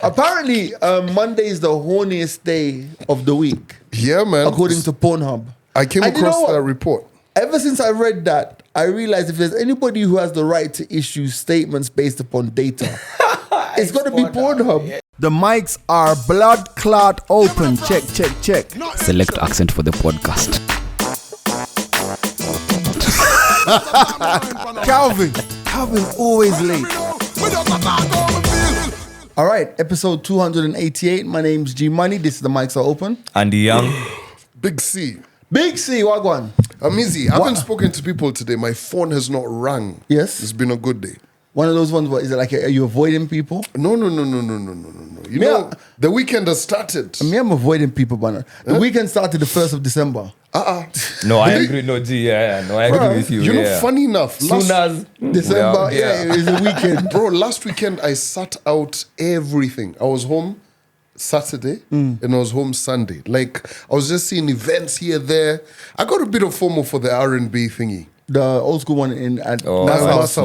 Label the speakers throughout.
Speaker 1: Apparently, Monday is the horniest day of the week.
Speaker 2: Yeah, man.
Speaker 1: According to Pornhub.
Speaker 2: I came across that report.
Speaker 1: Ever since I read that, I realized if there's anybody who has the right to issue statements based upon data, it's got to be Pornhub. Yeah.
Speaker 3: The mics are blood clot open. Check, check, check.
Speaker 4: Select accent for the podcast.
Speaker 3: Calvin always late.
Speaker 1: All right, episode 288. My name's G Money. This is the mics are open.
Speaker 4: Andy Young.
Speaker 2: Big C.
Speaker 1: Big C, Wagwan.
Speaker 2: I'm easy. I haven't spoken to people today. My phone has not rang.
Speaker 1: Yes.
Speaker 2: It's been a good day.
Speaker 1: One of those ones, what is it like? Are you avoiding people?
Speaker 2: No. You know, the weekend has started.
Speaker 1: I mean, I'm avoiding people, but the weekend started the 1st of December.
Speaker 4: No, I agree. No, G, yeah. No, I agree with you.
Speaker 2: You know, funny enough,
Speaker 4: Soon as
Speaker 1: December, it was a weekend.
Speaker 2: Bro, last weekend I sat out everything. I was home Saturday and I was home Sunday. Like, I was just seeing events here, there. I got a bit of FOMO for the R&B thingy.
Speaker 1: The old school one in at
Speaker 4: Masshouse.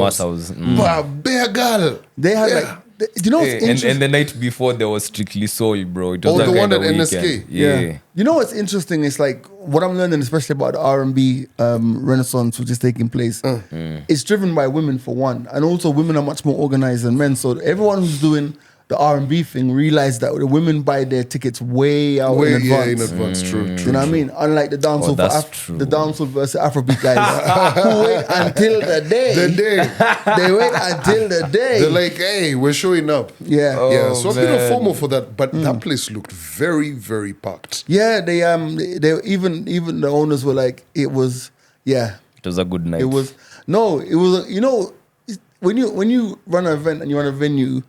Speaker 2: But bear girl.
Speaker 1: They had do you know what's interesting?
Speaker 4: And the night before there was Strictly Soul, bro. It was
Speaker 2: the one at NSK.
Speaker 4: Weekend. Yeah.
Speaker 1: You know what's interesting? It's like what I'm learning, especially about the R&B renaissance which is taking place. It's driven by women for one, and also women are much more organized than men. So everyone who's doing the R&B thing realized that the women buy their tickets way in advance.
Speaker 2: Yeah, in advance. True.
Speaker 1: You know what I mean? Unlike the dancehall the dancehall versus Afrobeat guys who wait until the day. They wait until the day.
Speaker 2: They're like, hey, we're showing up.
Speaker 1: Yeah.
Speaker 2: Yeah. So a bit of FOMO for that, but that place looked very, very packed.
Speaker 1: Yeah, they even the owners were like, it was
Speaker 4: It was a good night.
Speaker 1: you know, when you run an event and you run a venue,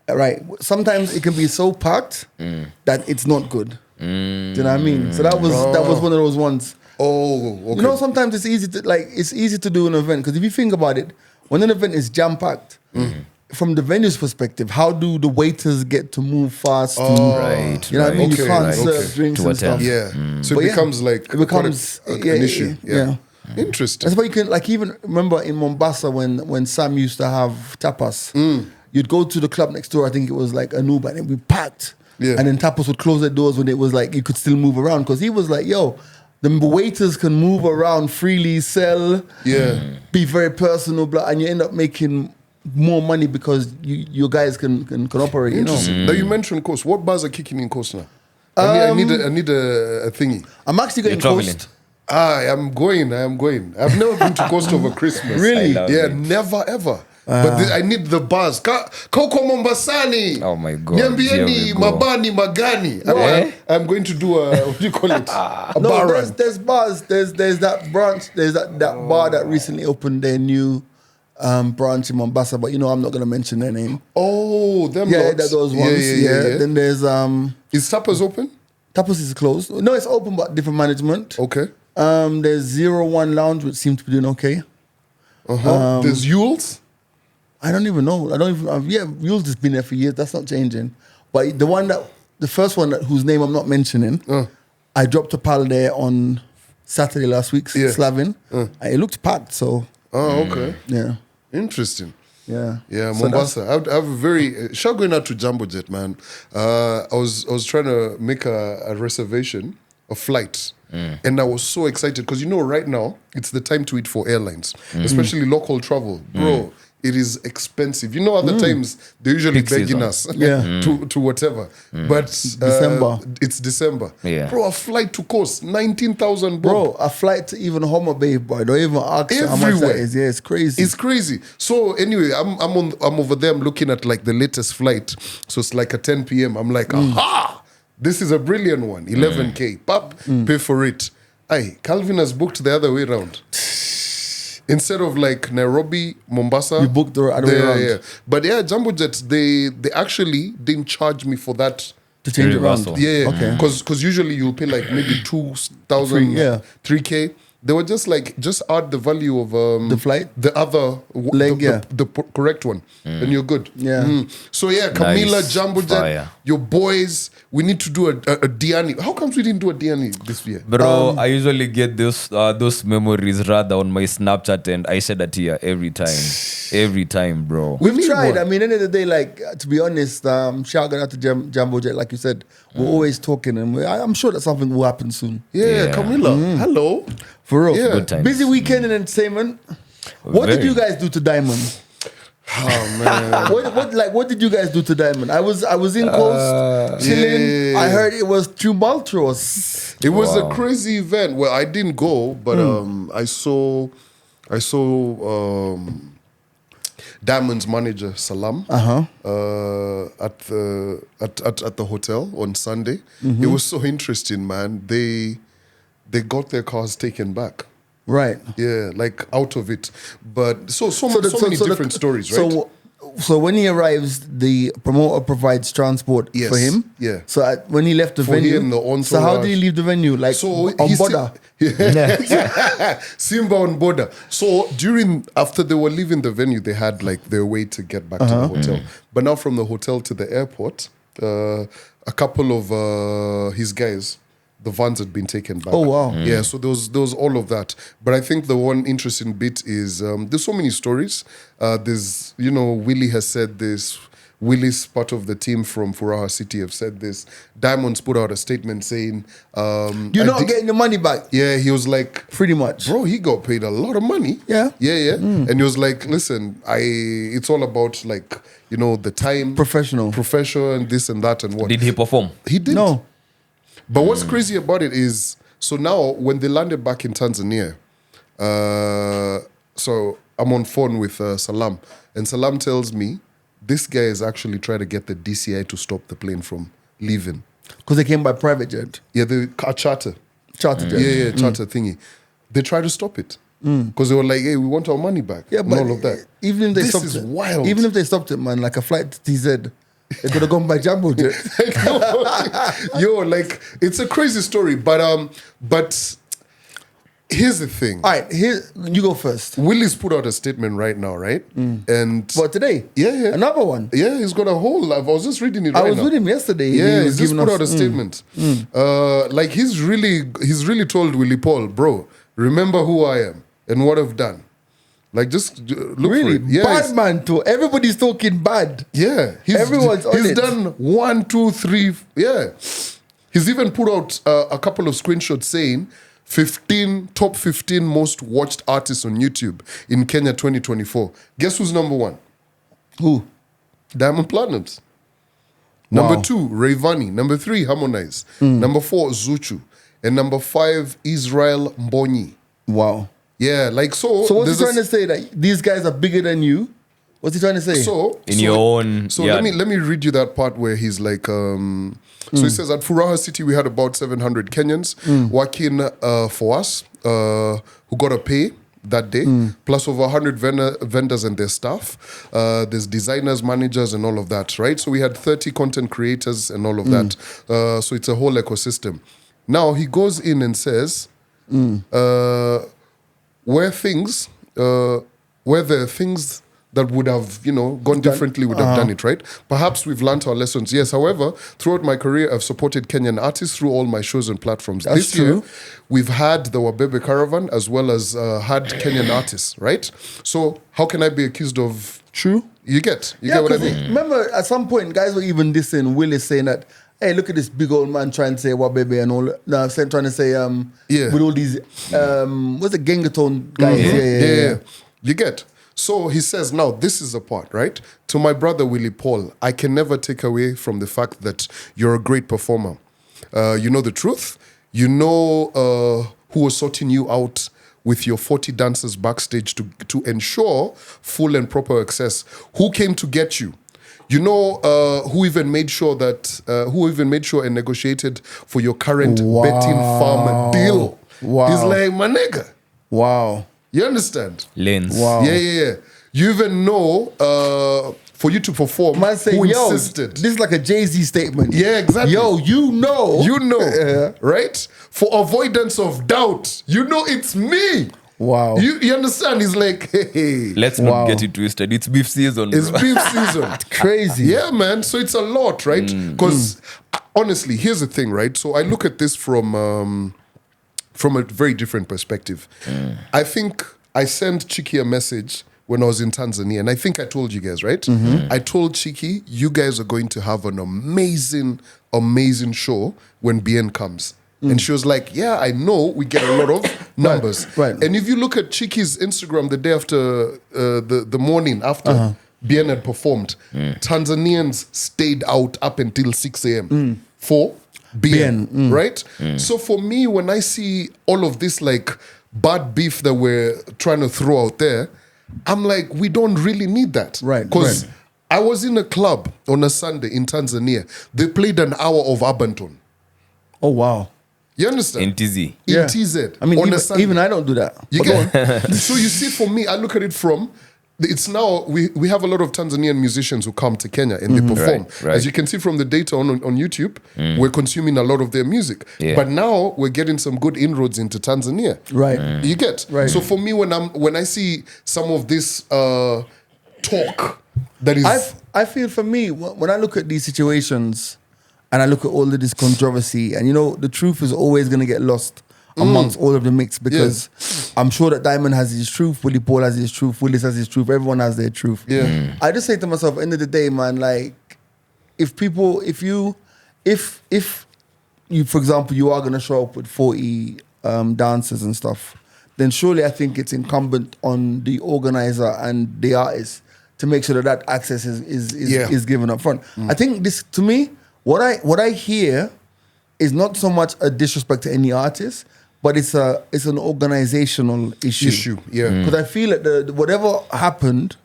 Speaker 1: right, sometimes it can be so packed that it's not good. Do you know what I mean? So that was one of those ones.
Speaker 2: Oh, okay.
Speaker 1: You know, sometimes it's easy to do an event because if you think about it, when an event is jam packed, from the venue's perspective, how do the waiters get to move fast?
Speaker 4: Right.
Speaker 1: You know what I mean? You can't serve
Speaker 2: Okay.
Speaker 1: drinks
Speaker 4: To
Speaker 1: and stuff.
Speaker 2: Yeah. So
Speaker 1: But
Speaker 2: it becomes like
Speaker 1: it becomes
Speaker 2: an issue. Yeah. Interesting.
Speaker 1: That's why you can even remember in Mombasa when Sam used to have tapas. You'd go to the club next door. I think it was like Anuba, and it'd be packed.
Speaker 2: Yeah.
Speaker 1: And then tapas would close their doors when it was like you could still move around because he was like, "Yo, the waiters can move around freely, sell, be very personal, blah, and you end up making more money because you guys can operate."
Speaker 2: Interesting.
Speaker 1: You know?
Speaker 2: Now you mentioned Coast. What bars are kicking in Coast now? I need a thingy.
Speaker 1: I'm actually going Coast.
Speaker 2: I'm going. I've never been to Coast over Christmas.
Speaker 1: Really?
Speaker 2: Yeah, never ever. But I need the bars. Koko Mombasani.
Speaker 4: Oh my God.
Speaker 2: Niambieni mabani magani. I'm going to do what do you call it? A
Speaker 1: No,
Speaker 2: bar run.
Speaker 1: there's bars. There's that branch. There's that bar that recently opened their new branch in Mombasa. But I'm not gonna mention their name.
Speaker 2: Oh, them
Speaker 1: Yeah,
Speaker 2: lots.
Speaker 1: those ones. Yeah. Then there's
Speaker 2: Is Tapas open?
Speaker 1: Tapas is closed. No, it's open but different management.
Speaker 2: Okay.
Speaker 1: There's 01 Lounge which seems to be doing okay.
Speaker 2: There's Yule's.
Speaker 1: I don't even know. Yule's has been there for years. That's not changing. But the first one whose name I'm not mentioning, I dropped a pal there on Saturday last week, Slavin. It looked packed, so.
Speaker 2: Oh, okay.
Speaker 1: Yeah.
Speaker 2: Interesting.
Speaker 1: Yeah.
Speaker 2: Yeah, Mombasa. I have a very shout going out to Jumbo Jet, man. I was trying to make a reservation, a flight, and I was so excited because right now it's the time to eat for airlines, especially local travel, bro. It is expensive. Other times they're usually begging us to whatever. But
Speaker 1: December.
Speaker 2: It's December.
Speaker 4: Yeah.
Speaker 2: Bro, a flight to Coast, 19,000,
Speaker 1: Bro, a flight to even Homer Bay, boy. Don't even ask how much that is. Yeah, it's crazy.
Speaker 2: It's crazy. So anyway, I'm over there. I'm looking at like the latest flight. So it's like at 10 p.m. I'm like, aha! This is a brilliant one. 11K. Pop, pay for it. Aye, Calvin has booked the other way around. Instead of like Nairobi, Mombasa.
Speaker 1: You booked the other way around.
Speaker 2: Yeah. But Jumbo Jets, they actually didn't charge me for that.
Speaker 1: To change it around.
Speaker 2: Yeah.
Speaker 1: Okay.
Speaker 2: Because usually you'll pay like maybe 2,000, 3K. They were just add the value of
Speaker 1: the flight,
Speaker 2: the other
Speaker 1: leg,
Speaker 2: the correct one, and you're good.
Speaker 1: Yeah.
Speaker 2: So Camila,
Speaker 4: Nice.
Speaker 2: Jumbo Jet, your boys, we need to do a Diani. How comes we didn't do a Diani this year?
Speaker 4: Bro, I usually get those memories rather on my Snapchat and I said that here every time. Every time, bro.
Speaker 1: We've
Speaker 2: need
Speaker 1: tried.
Speaker 2: one.
Speaker 1: I mean, end of the day, like to be honest, shout out to Jumbo Jet, like you said, we're always talking, and I'm sure that something will happen soon.
Speaker 2: Yeah, Camilla. Hello.
Speaker 1: For real.
Speaker 2: Yeah.
Speaker 4: Good times.
Speaker 1: Busy weekend in entertainment. What did
Speaker 4: Very.
Speaker 1: you guys do to Diamond?
Speaker 2: Oh man.
Speaker 1: What did you guys do to Diamond? I was in coast chilling.
Speaker 2: yeah.
Speaker 1: I heard it was tumultuous.
Speaker 2: It was a crazy event. Well, I didn't go, but I saw Diamond's manager Salam at the hotel on Sunday. It was so interesting, man. They got their cars taken back.
Speaker 1: Right.
Speaker 2: Yeah, like out of it. But so many different stories, right?
Speaker 1: So when he arrives, the promoter provides transport
Speaker 2: Yes,
Speaker 1: for him.
Speaker 2: yeah.
Speaker 1: So when he left the
Speaker 2: For
Speaker 1: venue,
Speaker 2: him, the
Speaker 1: so how
Speaker 2: entourage.
Speaker 1: did he leave the venue? Like
Speaker 2: So
Speaker 1: on
Speaker 2: he's
Speaker 1: border.
Speaker 2: Simba on border. So after they were leaving the venue, they had like their way to get back to the hotel. But now from the hotel to the airport, a couple of his guys, the vans had been taken back.
Speaker 1: Oh, wow.
Speaker 2: Yeah, so there was all of that. But I think the one interesting bit is there's so many stories. There's, Willie has said this. Willie's part of the team from Furaha City have said this. Diamonds put out a statement saying,
Speaker 1: You're not getting the money back.
Speaker 2: yeah, he was like,
Speaker 1: Pretty much.
Speaker 2: bro, he got paid a lot of money.
Speaker 1: Yeah.
Speaker 2: Yeah. And he was like, listen, it's all about like, the time.
Speaker 1: Professional.
Speaker 2: Profession, this and that and what.
Speaker 4: Did he perform?
Speaker 2: He did.
Speaker 1: No.
Speaker 2: But what's crazy about it is, so now when they landed back in Tanzania, so I'm on phone with Salam, and Salam tells me, this guy is actually trying to get the DCI to stop the plane from leaving.
Speaker 1: Because they came by private jet.
Speaker 2: Yeah, the charter.
Speaker 1: Charter jet.
Speaker 2: Yeah, charter thingy. They tried to stop it because they were like, "Hey, we want our money back."
Speaker 1: Yeah,
Speaker 2: and
Speaker 1: but
Speaker 2: all of that.
Speaker 1: even if they
Speaker 2: This
Speaker 1: stopped
Speaker 2: is
Speaker 1: it,
Speaker 2: wild.
Speaker 1: Even if they stopped it, man, like a flight to TZ, they could have gone by Jumbo jet.
Speaker 2: Yo, like it's a crazy story, but here's the thing.
Speaker 1: All right, here you go first.
Speaker 2: Willie's put out a statement right now, right? And
Speaker 1: But today,
Speaker 2: Yeah.
Speaker 1: another one.
Speaker 2: yeah, he's got a whole. I was just reading it.
Speaker 1: I
Speaker 2: right
Speaker 1: was
Speaker 2: now.
Speaker 1: with him yesterday.
Speaker 2: Yeah,
Speaker 1: he
Speaker 2: he's
Speaker 1: was
Speaker 2: just
Speaker 1: giving
Speaker 2: put
Speaker 1: us-
Speaker 2: out a statement. Like he's really told Willie Paul, bro, remember who I am and what I've done. Like just look
Speaker 1: Really,
Speaker 2: for it. Yeah,
Speaker 1: bad man too. Everybody's talking bad.
Speaker 2: yeah.
Speaker 1: Everyone's on
Speaker 2: he's
Speaker 1: it.
Speaker 2: done 1, 2, 3. Yeah, he's even put out a couple of screenshots saying top 15 most watched artists on YouTube in Kenya 2024. Guess who's number 1?
Speaker 1: Who?
Speaker 2: Diamond Platnumz. Number
Speaker 1: Wow.
Speaker 2: 2, Rayvanny. Number 3, Harmonize. Number 4, Zuchu. And number 5, Israel Mbonyi.
Speaker 1: Wow.
Speaker 2: Yeah, like so.
Speaker 1: So what's he
Speaker 2: there's
Speaker 1: trying to say, that these guys are bigger than you? What's he trying to say?
Speaker 2: So
Speaker 4: In your own
Speaker 2: So
Speaker 4: yard.
Speaker 2: let me read you that part where he's like. So he says at Furaha City we had about 700 Kenyans working for us who got a pay that day, plus over 100 vendors and their staff. There's designers, managers, and all of that, right? So we had 30 content creators and all of that. So it's a whole ecosystem. Now he goes in and says, where there are things that would have, gone differently, would have done it, right? Perhaps we've learned our lessons. Yes, however, throughout my career, I've supported Kenyan artists through all my shows and platforms.
Speaker 1: That's
Speaker 2: this year,
Speaker 1: true.
Speaker 2: we've had the Wabebe Caravan as well as had Kenyan artists, right? So how can I be accused of...
Speaker 1: True.
Speaker 2: You get
Speaker 1: Yeah,
Speaker 2: what I
Speaker 1: 'cause
Speaker 2: mean?
Speaker 1: remember at some point, guys were even dissing Willis, saying that, hey, look at this big old man trying to say what baby and all. No, trying to say
Speaker 2: Yeah.
Speaker 1: with all these what's the Gengatone guys? Yeah.
Speaker 2: You get. So he says, now this is the part, right? To my brother Willie Paul, I can never take away from the fact that you're a great performer. You know the truth. You know who was sorting you out with your 40 dancers backstage to ensure full and proper access. Who came to get you? You know who even made sure and negotiated for your current betting farm deal.
Speaker 1: Wow.
Speaker 2: He's like, my nigga.
Speaker 1: Wow.
Speaker 2: You understand?
Speaker 4: Lens.
Speaker 1: Wow.
Speaker 2: Yeah. You even know for you to perform
Speaker 1: Man saying,
Speaker 2: who
Speaker 1: yo,
Speaker 2: insisted.
Speaker 1: this is like a Jay-Z statement.
Speaker 2: Yeah, exactly.
Speaker 1: Yo, you know.
Speaker 2: Right? For avoidance of doubt, you know it's me.
Speaker 1: Wow.
Speaker 2: You understand? He's like, hey,
Speaker 4: Let's
Speaker 1: Wow.
Speaker 4: not get it twisted. It's beef season.
Speaker 2: it's
Speaker 4: bro.
Speaker 2: beef season.
Speaker 1: Crazy.
Speaker 2: Yeah, man. So it's a lot, right? Because honestly, here's the thing, right? So I look at this from a very different perspective. I think I sent Chiki a message when I was in Tanzania, and I think I told you guys, right? I told Chiki, you guys are going to have an amazing, amazing show when BN comes. And she was like, yeah, I know we get a lot of numbers.
Speaker 1: Right.
Speaker 2: And if you look at Chiki's Instagram the day after, the morning after BN had performed, Tanzanians stayed out up until 6 a.m. For BN, right? So for me, when I see all of this like bad beef that we're trying to throw out there, I'm like, we don't really need that.
Speaker 1: Right,
Speaker 2: Because I was in a club on a Sunday in Tanzania. They played an hour of Abanton.
Speaker 1: Oh, wow.
Speaker 2: You understand?
Speaker 4: In TZ.
Speaker 2: In
Speaker 1: Yeah.
Speaker 2: TZ.
Speaker 1: I mean,
Speaker 2: on a Sunday.
Speaker 1: even I don't do that.
Speaker 2: You
Speaker 1: But
Speaker 2: get so you see, for me, I look at it from it's now we have a lot of Tanzanian musicians who come to Kenya and they perform.
Speaker 4: Right.
Speaker 2: As you can see from the data on YouTube, we're consuming a lot of their music.
Speaker 4: Yeah.
Speaker 2: But now we're getting some good inroads into Tanzania.
Speaker 1: Right.
Speaker 2: You get
Speaker 1: Right.
Speaker 2: So for me, when I see some of this talk that is
Speaker 1: I feel for me, when I look at these situations and I look at all of this controversy, and the truth is always going to get lost amongst all of the mix, because I'm sure that Diamond has his truth, Willie Paul has his truth, Willis has his truth, everyone has their truth.
Speaker 2: Yeah.
Speaker 1: I just say to myself, end of the day, man, like, if you, for example, you are going to show up with 40 dancers and stuff, then surely I think it's incumbent on the organizer and the artist to make sure that access is given up front. I think this, to me, what I hear is not so much a disrespect to any artist, but it's an organizational issue.
Speaker 2: Yeah.
Speaker 1: Because I feel that whatever happened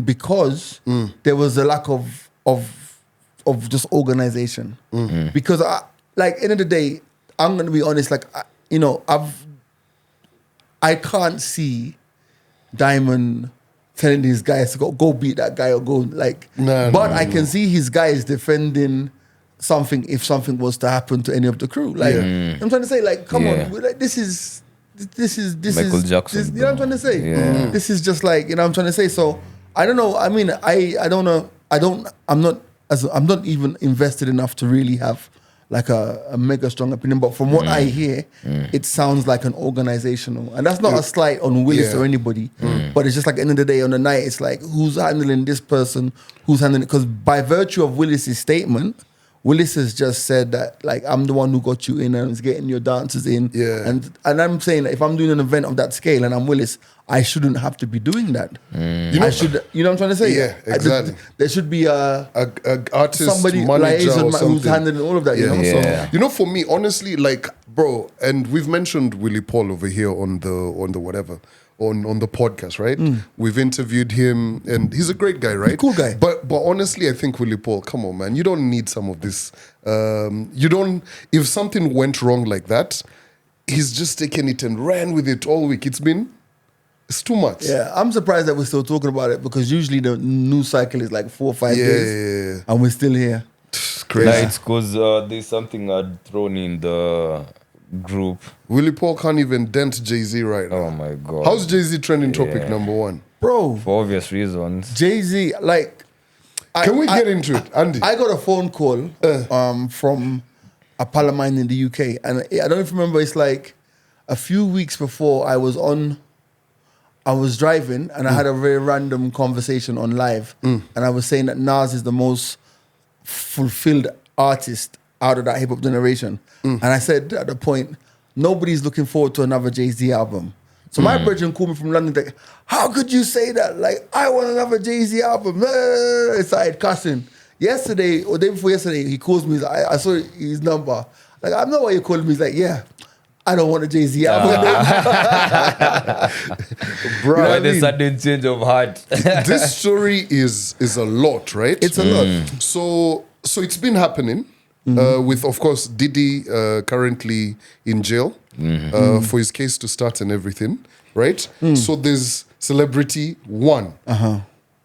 Speaker 1: because there was a lack of just organization. Because end of the day, I'm gonna be honest, I can't see Diamond telling these guys to go beat that guy or go I can see his guys defending something if something was to happen to any of the crew. I'm trying to say, come on, this is
Speaker 4: Michael Jackson.
Speaker 1: you know what I'm trying to say?
Speaker 4: Yeah.
Speaker 1: This is just what I'm trying to say. So I don't know. I mean, I don't know. I'm not even invested enough to really have a mega strong opinion, but from what I hear, it sounds like an organizational, and that's not a slight on Willis or anybody, but it's just at the end of the day, on the night, it's like, who's handling this person, who's handling it, because by virtue of Willis's statement, Willis has just said that I'm the one who got you in and is getting your dancers in, and I'm saying that if I'm doing an event of that scale and I'm Willis, I shouldn't have to be doing that. I should, you know what I'm trying to say?
Speaker 2: Yeah, exactly.
Speaker 1: There should be a
Speaker 2: artist,
Speaker 1: somebody
Speaker 2: manager or something
Speaker 1: who's handling all of that.
Speaker 4: Yeah.
Speaker 2: So for me, honestly, bro, and we've mentioned Willie Paul over here on the whatever. On the podcast, right? We've interviewed him, and he's a great guy, right?
Speaker 1: Cool guy.
Speaker 2: But honestly, I think Willie Paul, come on, man, you don't need some of this. You don't. If something went wrong like that, he's just taken it and ran with it all week. It's too much.
Speaker 1: Yeah, I'm surprised that we're still talking about it, because usually the news cycle is 4 or 5 days, and we're still here.
Speaker 2: It's crazy.
Speaker 4: It's because there's something I'd thrown in the group.
Speaker 2: Willie Paul can't even dent Jay-Z right now.
Speaker 4: Oh my God.
Speaker 2: How's Jay-Z trending topic number one?
Speaker 1: Bro,
Speaker 4: For obvious reasons.
Speaker 1: Jay-Z,
Speaker 2: Can we get into it, Andy?
Speaker 1: I got a phone call from a pal of mine in the UK, and I don't even remember, it's a few weeks before I was driving, and I had a very random conversation on live, and I was saying that Nas is the most fulfilled artist out of that hip-hop generation. And I said at the point, nobody's looking forward to another Jay-Z album. So my brethren called me from London, how could you say that? I want another Jay-Z album. I started cussing. Yesterday, or day before yesterday, he calls me, I saw his number. I know why you're calling me. He's like, yeah, I don't want a Jay-Z album.
Speaker 2: Bro,
Speaker 4: Why the sudden change of heart?
Speaker 2: this story is a lot, right?
Speaker 1: It's a lot.
Speaker 2: So it's been happening with, of course, Diddy currently in jail for his case to start and everything, right? So there's celebrity one,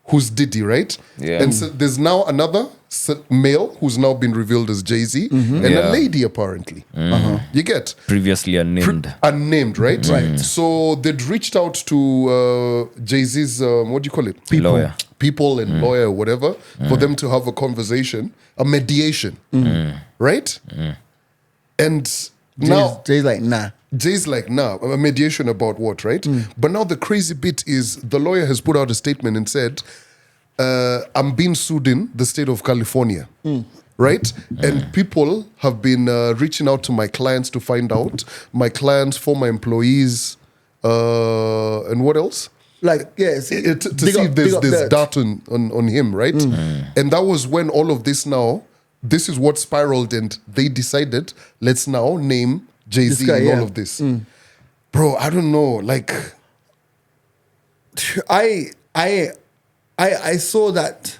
Speaker 2: who's Diddy, right?
Speaker 4: Yeah.
Speaker 2: And so there's now another male who's now been revealed as Jay-Z, and a lady apparently. You get?
Speaker 4: Previously unnamed.
Speaker 2: Unnamed, right?
Speaker 1: Right.
Speaker 2: So they'd reached out to Jay-Z's, what do you call it?
Speaker 4: Lawyer.
Speaker 2: People and lawyer or whatever, for them to have a conversation, a mediation, right? And now
Speaker 1: Jay's like, nah.
Speaker 2: Jay's like, nah, a mediation about what, right? But now the crazy bit is the lawyer has put out a statement and said, I'm being sued in the state of California, right? And people have been reaching out to my clients to find out, my clients, former employees, and what else?
Speaker 1: Like, yes.
Speaker 2: To see if there's dirt on him, right? And that was when all of this now, this is what spiraled, and they decided, let's now name Jay-Z and all of this. Bro, I don't know. Like,
Speaker 1: I saw that,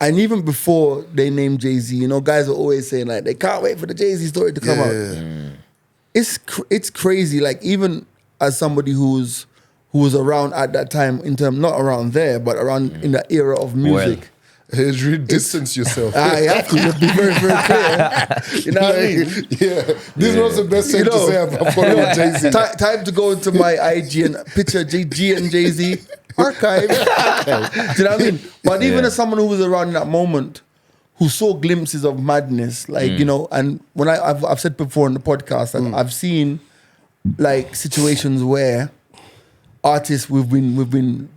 Speaker 1: and even before they named Jay-Z, you know, guys are always saying like they can't wait for the Jay-Z story to come out. It's crazy. Like, even as somebody who was around at that time, in terms, not around there, but around in the era of music.
Speaker 2: Really distance yourself.
Speaker 1: I have to just be very, very clear. You know what I mean?
Speaker 2: Yeah. This was the best thing to say about Jay-Z.
Speaker 1: Time to go into my IG and picture G and Jay-Z archive. Do you know what I mean? But even as someone who was around in that moment, who saw glimpses of madness, like, you know, and when I've said before in the podcast, that I've seen like situations where artists, we've been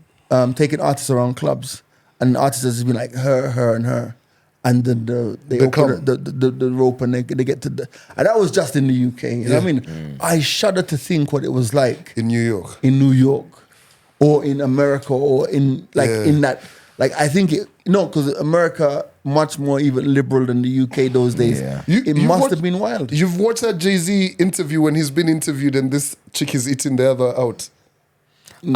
Speaker 1: taking artists around clubs, and artists has been like her, and then they open the rope and they get to the, and that was just in the UK. You know what I mean? I shudder to think what it was like
Speaker 2: in New York,
Speaker 1: or in America, or in like in that. Like, I think because America much more even liberal than the UK those days.
Speaker 4: Yeah.
Speaker 1: It must have been wild.
Speaker 2: You've watched that Jay-Z interview when he's been interviewed and this chick is eating the other out.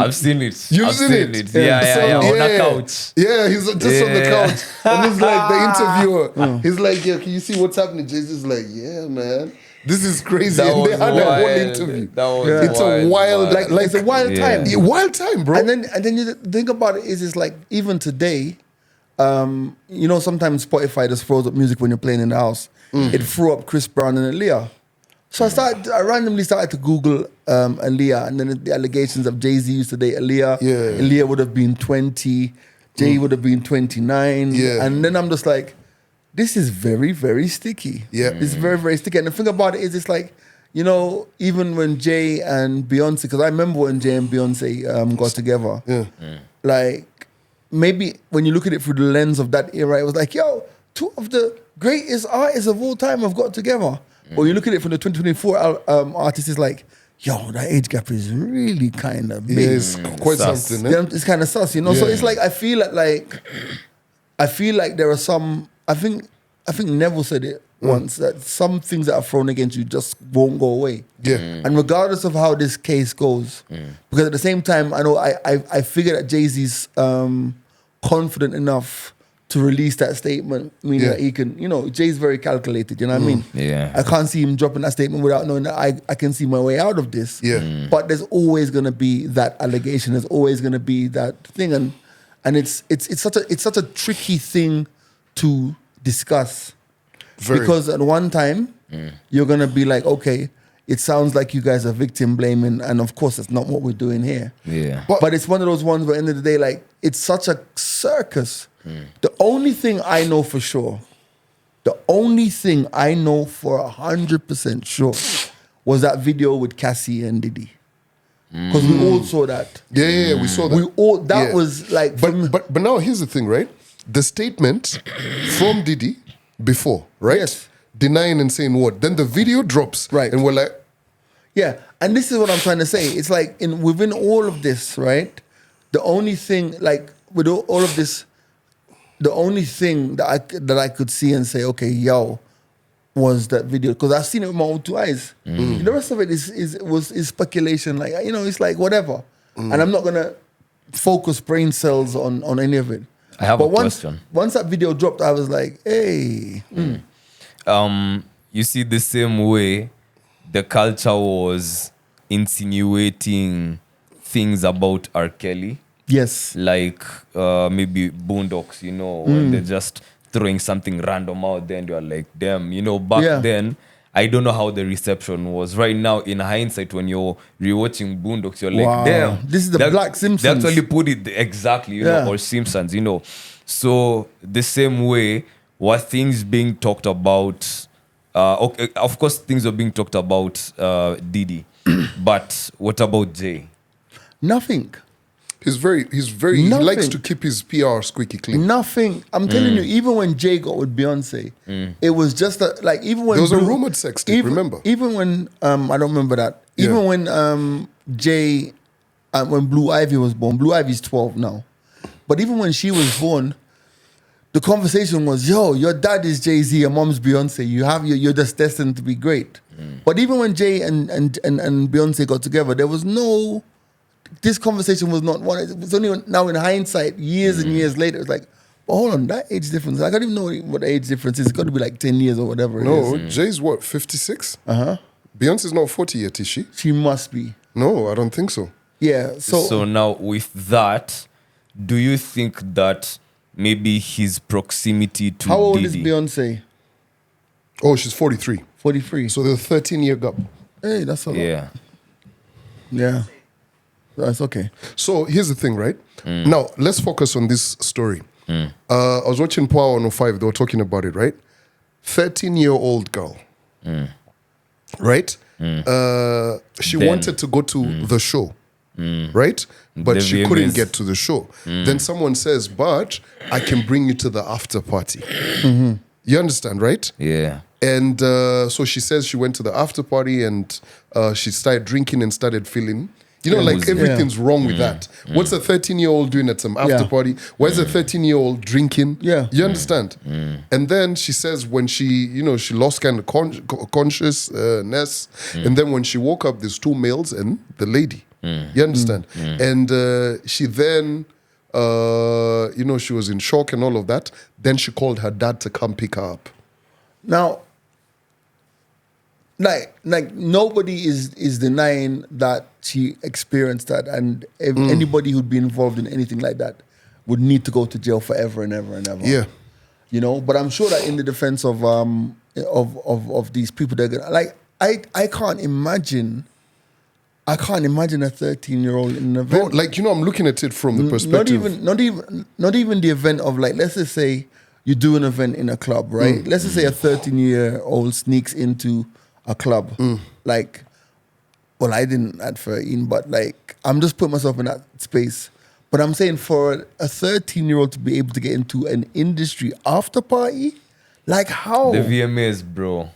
Speaker 4: I've seen it.
Speaker 2: You've seen it?
Speaker 4: Yeah. On the couch.
Speaker 2: Yeah, he's just on the couch. And he's like, the interviewer, he's like, yeah, can you see what's happening? Jay-Z's like, yeah, man. This is crazy.
Speaker 4: That
Speaker 2: and they
Speaker 4: was
Speaker 2: had a whole
Speaker 4: wild.
Speaker 2: interview.
Speaker 4: That was
Speaker 2: It's a wild, like
Speaker 1: It's a wild time.
Speaker 2: a wild time, bro.
Speaker 1: And then you think about it, is it's like even today, you know, sometimes Spotify just throws up music when you're playing in the house. It threw up Chris Brown and Aaliyah. So I randomly started to Google Aaliyah, and then the allegations of Jay-Z used to date Aaliyah.
Speaker 2: Yeah.
Speaker 1: Aaliyah would have been 20, Jay would have been 29.
Speaker 2: Yeah.
Speaker 1: And then I'm just like, this is very, very sticky.
Speaker 2: Yeah.
Speaker 1: It's very, very sticky. And the thing about it is, it's like, you know, even when Jay and Beyonce, because I remember when Jay and Beyonce got together, like, maybe when you look at it through the lens of that era, it was like, yo, two of the greatest artists of all time have got together. Or you look at it from the 2024 artist, it's like, yo, that age gap is really kind of big.
Speaker 2: Yeah, it's quite
Speaker 4: Sus.
Speaker 2: something.
Speaker 1: You know, it's kind of sus, you know. So
Speaker 2: Yeah.
Speaker 1: it's like I feel like there are some. I think Neville said it once, that some things that are thrown against you just won't go away.
Speaker 2: Yeah.
Speaker 1: And regardless of how this case goes, because at the same time, I know I figure that Jay-Z's confident enough to release that statement, meaning that he can, you know, Jay's very calculated, you know what I mean?
Speaker 4: Yeah.
Speaker 1: I can't see him dropping that statement without knowing that I can see my way out of this.
Speaker 2: Yeah.
Speaker 1: But there's always gonna be that allegation. There's always gonna be that thing, and it's such a tricky thing to discuss.
Speaker 2: Very.
Speaker 1: Because at one time you're gonna be like, okay, it sounds like you guys are victim blaming, and of course that's not what we're doing here.
Speaker 4: Yeah.
Speaker 1: But it's one of those ones where at the end of the day, like, it's such a circus. The only thing I know for sure, the only thing I know for 100% sure was that video with Cassie and Diddy. Because we all saw that.
Speaker 2: Yeah, we saw that.
Speaker 1: We all, that
Speaker 2: Yeah.
Speaker 1: was like,
Speaker 2: But now here's the thing, right? The statement from Diddy before, right?
Speaker 1: Yes.
Speaker 2: Denying and saying what? Then the video drops.
Speaker 1: Right.
Speaker 2: And we're like,
Speaker 1: yeah, and this is what I'm trying to say. It's like within all of this, right? The only thing, like with all of this, the only thing that I could see and say, okay, yo, was that video, because I've seen it with my own two eyes. The rest of it is speculation. Like, you know, it's like whatever, and I'm not gonna focus brain cells on any of it.
Speaker 4: I have
Speaker 1: but
Speaker 4: a
Speaker 1: once,
Speaker 4: question.
Speaker 1: Once that video dropped, I was like, hey.
Speaker 4: You see, the same way the culture was insinuating things about R. Kelly,
Speaker 1: Yes.
Speaker 4: like maybe Boondocks, you know, when they're just throwing something random out there and you're like, damn, you know, back then, I don't know how the reception was. Right now, in hindsight, when you're rewatching Boondocks, you're
Speaker 1: Wow.
Speaker 4: like, damn.
Speaker 1: This is the Black Simpsons.
Speaker 4: They actually put it exactly, you know, or Simpsons, you know. So the same way, were things being talked about, okay, of course, things were being talked about Diddy. But what about Jay?
Speaker 1: Nothing.
Speaker 2: He
Speaker 1: Nothing.
Speaker 2: likes to keep his PR squeaky clean.
Speaker 1: Nothing. I'm telling you, even when Jay got with Beyonce, it was just even when
Speaker 2: There was a rumored sex tape, remember?
Speaker 1: Even when I don't remember that. Even when Jay, when Blue Ivy was born, Blue Ivy's 12 now. But even when she was born, the conversation was, "Yo, your dad is Jay-Z, your mom's Beyonce. You're just destined to be great." But even when Jay and Beyonce got together, there was no. This conversation was not one. It was only now in hindsight, years and years later. It's like, but hold on, that age difference. I don't even know what the age difference is. It's got to be like 10 years or whatever.
Speaker 2: No,
Speaker 1: it is.
Speaker 2: Jay's what, 56? Beyonce's not 40 yet, is she?
Speaker 1: She must be.
Speaker 2: No, I don't think so.
Speaker 1: Yeah.
Speaker 4: So now with that, do you think that maybe his proximity to
Speaker 1: How old
Speaker 4: Diddy,
Speaker 1: is Beyonce?
Speaker 2: Oh, she's 43.
Speaker 1: 43.
Speaker 2: So there's a 13-year gap.
Speaker 1: Hey, that's a lot.
Speaker 4: Yeah.
Speaker 1: Yeah. That's okay.
Speaker 2: So here's the thing, right? Now, let's focus on this story. I was watching Power 105. They were talking about it, right? 13-year-old girl, right? She
Speaker 4: Then-
Speaker 2: wanted to go to the show, right? But
Speaker 4: The
Speaker 2: she couldn't
Speaker 4: VMAs.
Speaker 2: get to the show. Then someone says, but I can bring you to the after party. You understand, right?
Speaker 4: Yeah.
Speaker 2: And so she says she went to the after party and she started drinking and started feeling, like everything's wrong with that. What's a 13-year-old doing at some after party? Why is a 13-year-old drinking?
Speaker 1: Yeah.
Speaker 2: You understand? And then she says when she lost kind of consciousness. And then when she woke up, there's two males and the lady. You understand? And she then, she was in shock and all of that. Then she called her dad to come pick her up.
Speaker 1: Now, like nobody is denying that she experienced that, and if anybody who'd be involved in anything like that would need to go to jail forever and ever and ever.
Speaker 2: Yeah.
Speaker 1: But I'm sure that in the defense of these people, they're gonna I can't imagine a 13-year-old in an event.
Speaker 2: Bro, I'm looking at it from the perspective.
Speaker 1: Not even the event of let's just say you do an event in a club, right? Let's just say a 13-year-old sneaks into a club. I didn't at 13, but I'm just putting myself in that space. But I'm saying for a 13-year-old to be able to get into an industry after party, how?
Speaker 4: The VMAs, bro.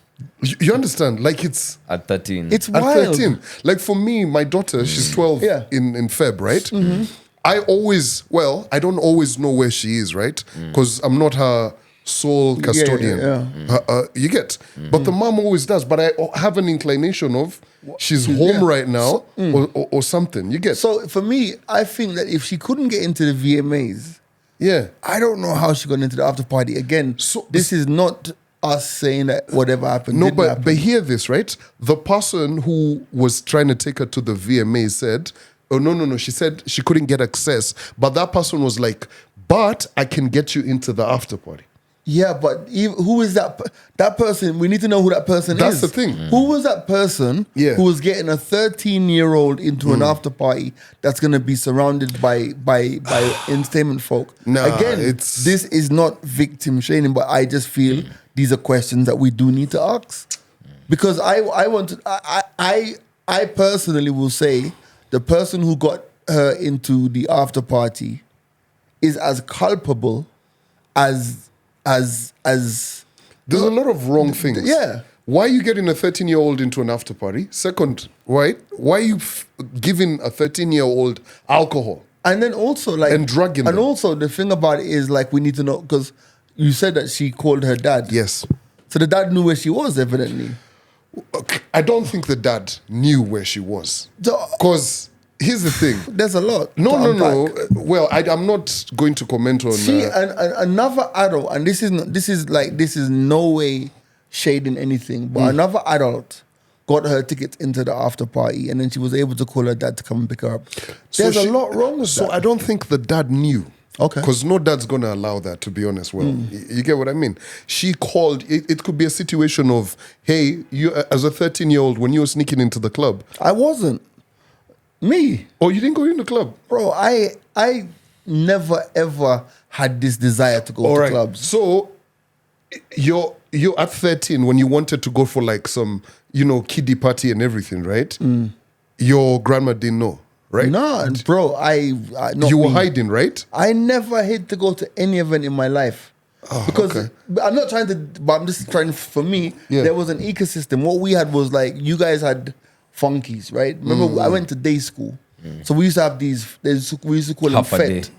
Speaker 2: You understand? It's
Speaker 4: At 13.
Speaker 1: It's
Speaker 2: at
Speaker 1: wild.
Speaker 2: 13. For me, my daughter, she's 12
Speaker 1: Yeah.
Speaker 2: in Feb, right? I don't always know where she is, right? Because I'm not her sole custodian. You get? But the mom always does. But I have an inclination of she's home right now or something. You get?
Speaker 1: So for me, I think that if she couldn't get into the VMAs,
Speaker 2: yeah.
Speaker 1: I don't know how she got into the after party. Again,
Speaker 2: So-
Speaker 1: this is not us saying that whatever happened.
Speaker 2: No,
Speaker 1: didn't happen.
Speaker 2: but hear this, right? The person who was trying to take her to the VMA said, oh, no. She said she couldn't get access. But that person was like, but I can get you into the after party.
Speaker 1: Yeah, but who is that person? We need to know who that person
Speaker 2: That's
Speaker 1: is.
Speaker 2: the thing.
Speaker 1: Who was that person who was getting a 13-year-old into an after party that's going to be surrounded by entertainment folk?
Speaker 2: Nah,
Speaker 1: Again,
Speaker 2: it's-
Speaker 1: this is not victim shaming, but I just feel these are questions that we do need to ask. Because I personally will say the person who got her into the after party is as culpable as
Speaker 2: There's a lot of wrong things.
Speaker 1: Yeah.
Speaker 2: Why are you getting a 13-year-old into an after party? Second, why are you giving a 13-year-old alcohol?
Speaker 1: And then also
Speaker 2: And drugging
Speaker 1: and
Speaker 2: them.
Speaker 1: also the thing about it is we need to know, because you said that she called her dad.
Speaker 2: Yes.
Speaker 1: So the dad knew where she was, evidently.
Speaker 2: I don't think the dad knew where she was.
Speaker 1: So,
Speaker 2: Because here's the thing.
Speaker 1: there's a lot.
Speaker 2: No.
Speaker 1: to unpack.
Speaker 2: Well, I'm not going to comment on.
Speaker 1: See, another adult, and this is no way shading anything, but another adult got her tickets into the after party, and then she was able to call her dad to come and pick her up. There's a lot wrong with
Speaker 2: So
Speaker 1: that.
Speaker 2: I don't think the dad knew.
Speaker 1: Okay.
Speaker 2: Because no dad's going to allow that, to be honest. Well, you get what I mean? She called, it could be a situation of, hey, you as a 13-year-old, when you were sneaking into the club.
Speaker 1: I wasn't. Me.
Speaker 2: Oh, you didn't go in the club?
Speaker 1: Bro, I never ever had this desire to go
Speaker 2: All
Speaker 1: to
Speaker 2: right.
Speaker 1: clubs.
Speaker 2: So you're at 13 when you wanted to go for some, kiddie party and everything, right? your grandma didn't know, right?
Speaker 1: No, bro, not
Speaker 2: You were
Speaker 1: me.
Speaker 2: hiding, right?
Speaker 1: I never hid to go to any event in my life. Because
Speaker 2: okay.
Speaker 1: I'm not trying to, but I'm just trying, for me,
Speaker 2: Yeah.
Speaker 1: there was an ecosystem. What we had was like, you guys had funkies, right? Remember, I went to day school. So we used to have these, we used to call them
Speaker 4: Half a day.
Speaker 1: fete.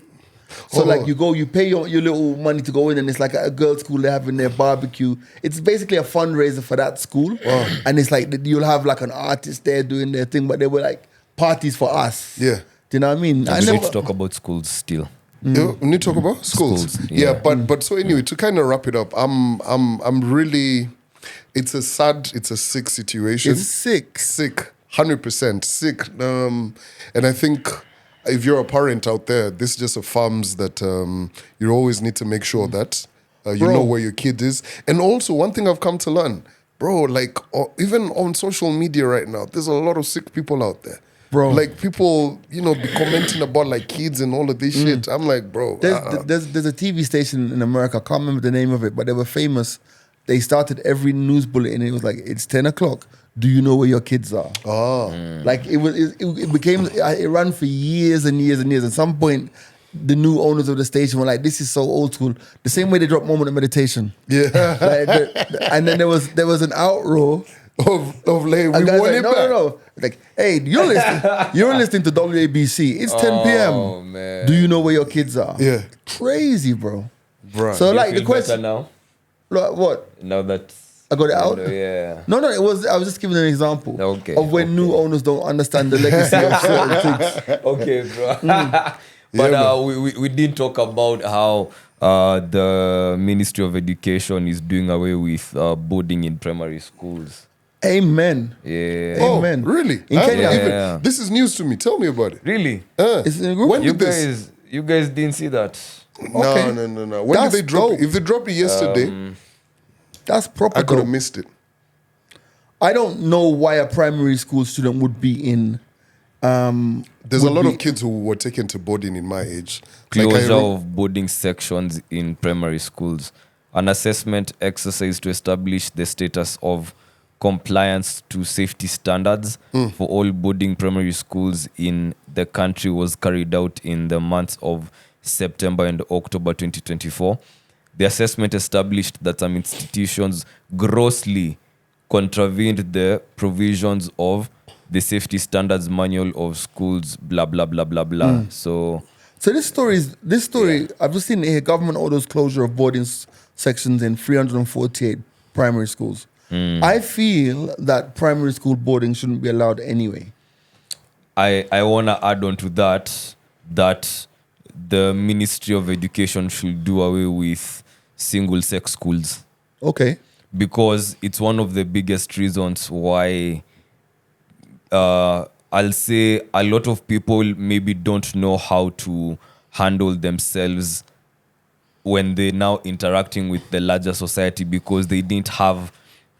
Speaker 1: So like you go, you pay your little money to go in, and it's like a girls' school, they're having their barbecue. It's basically a fundraiser for that school. And it's like, you'll have like an artist there doing their thing, but they were like parties for us.
Speaker 2: Yeah.
Speaker 1: Do you know what I mean?
Speaker 4: We need to talk about schools still.
Speaker 2: You need to talk about schools.
Speaker 4: yeah.
Speaker 2: But so anyway, to kind of wrap it up, I'm really, it's a sick situation.
Speaker 1: It's sick.
Speaker 2: 100% sick. And I think if you're a parent out there, this just affirms that you always need to make sure that you know where your kid is. And also, one thing I've come to learn, bro, like even on social media right now, there's a lot of sick people out there.
Speaker 1: Bro.
Speaker 2: Like people, be commenting about like kids and all of this shit. I'm like, bro.
Speaker 1: There's a TV station in America, I can't remember the name of it, but they were famous. They started every news bulletin, and it was like, it's 10 o'clock. Do you know where your kids are? Like it became, it ran for years and years and years. At some point, the new owners of the station were like, this is so old school. The same way they dropped Moment of Meditation.
Speaker 2: Yeah.
Speaker 1: And then there was an outroar.
Speaker 2: of like, we
Speaker 1: And guys
Speaker 2: want
Speaker 1: like,
Speaker 2: it
Speaker 1: no,
Speaker 2: back.
Speaker 1: no. Like, hey, you're listening to WABC. It's 10 p.m.
Speaker 4: Oh, man.
Speaker 1: Do you know where your kids are?
Speaker 2: Yeah.
Speaker 1: Crazy, bro.
Speaker 2: Bruh.
Speaker 1: So
Speaker 4: You
Speaker 1: like the
Speaker 4: feel better
Speaker 1: question,
Speaker 4: now?
Speaker 1: what?
Speaker 4: Now that
Speaker 1: I got it out?
Speaker 4: Yeah.
Speaker 1: No, I was just giving an example
Speaker 4: Okay,
Speaker 1: of when new owners don't understand the legacy of certain things.
Speaker 4: Okay, bro. But we did talk about how the Ministry of Education is doing away with boarding in primary schools.
Speaker 1: Amen.
Speaker 4: Yeah.
Speaker 2: Oh,
Speaker 1: Amen.
Speaker 2: really?
Speaker 1: In
Speaker 2: I haven't
Speaker 1: Kenya.
Speaker 2: even-
Speaker 4: Yeah.
Speaker 2: This is news to me. Tell me about it.
Speaker 4: Really?
Speaker 1: It's in a group?
Speaker 2: When
Speaker 4: You
Speaker 2: did this?
Speaker 4: guys didn't see that?
Speaker 1: Okay.
Speaker 2: No. When
Speaker 1: That's
Speaker 2: did they drop
Speaker 1: dope.
Speaker 2: it? If they dropped it yesterday,
Speaker 1: That's proper.
Speaker 2: I could have
Speaker 1: dope.
Speaker 2: missed it.
Speaker 1: I don't know why a primary school student would be in.
Speaker 2: There's a
Speaker 1: would
Speaker 2: lot
Speaker 1: be-
Speaker 2: of kids who were taken to boarding in my age.
Speaker 4: Closure of boarding sections in primary schools. An assessment exercise to establish the status of compliance to safety standards for all boarding primary schools in the country was carried out in the months of September and October 2024. The assessment established that some institutions grossly contravened the provisions of the safety standards manual of schools, blah, blah, blah, blah, blah. So
Speaker 1: this story, I've just seen it here. Government orders closure of boarding sections in 348 primary schools. I feel that primary school boarding shouldn't be allowed anyway.
Speaker 4: I want to add on to that the Ministry of Education should do away with single-sex schools.
Speaker 1: Okay.
Speaker 4: Because it's one of the biggest reasons why I'll say a lot of people maybe don't know how to handle themselves when they're now interacting with the larger society because they didn't have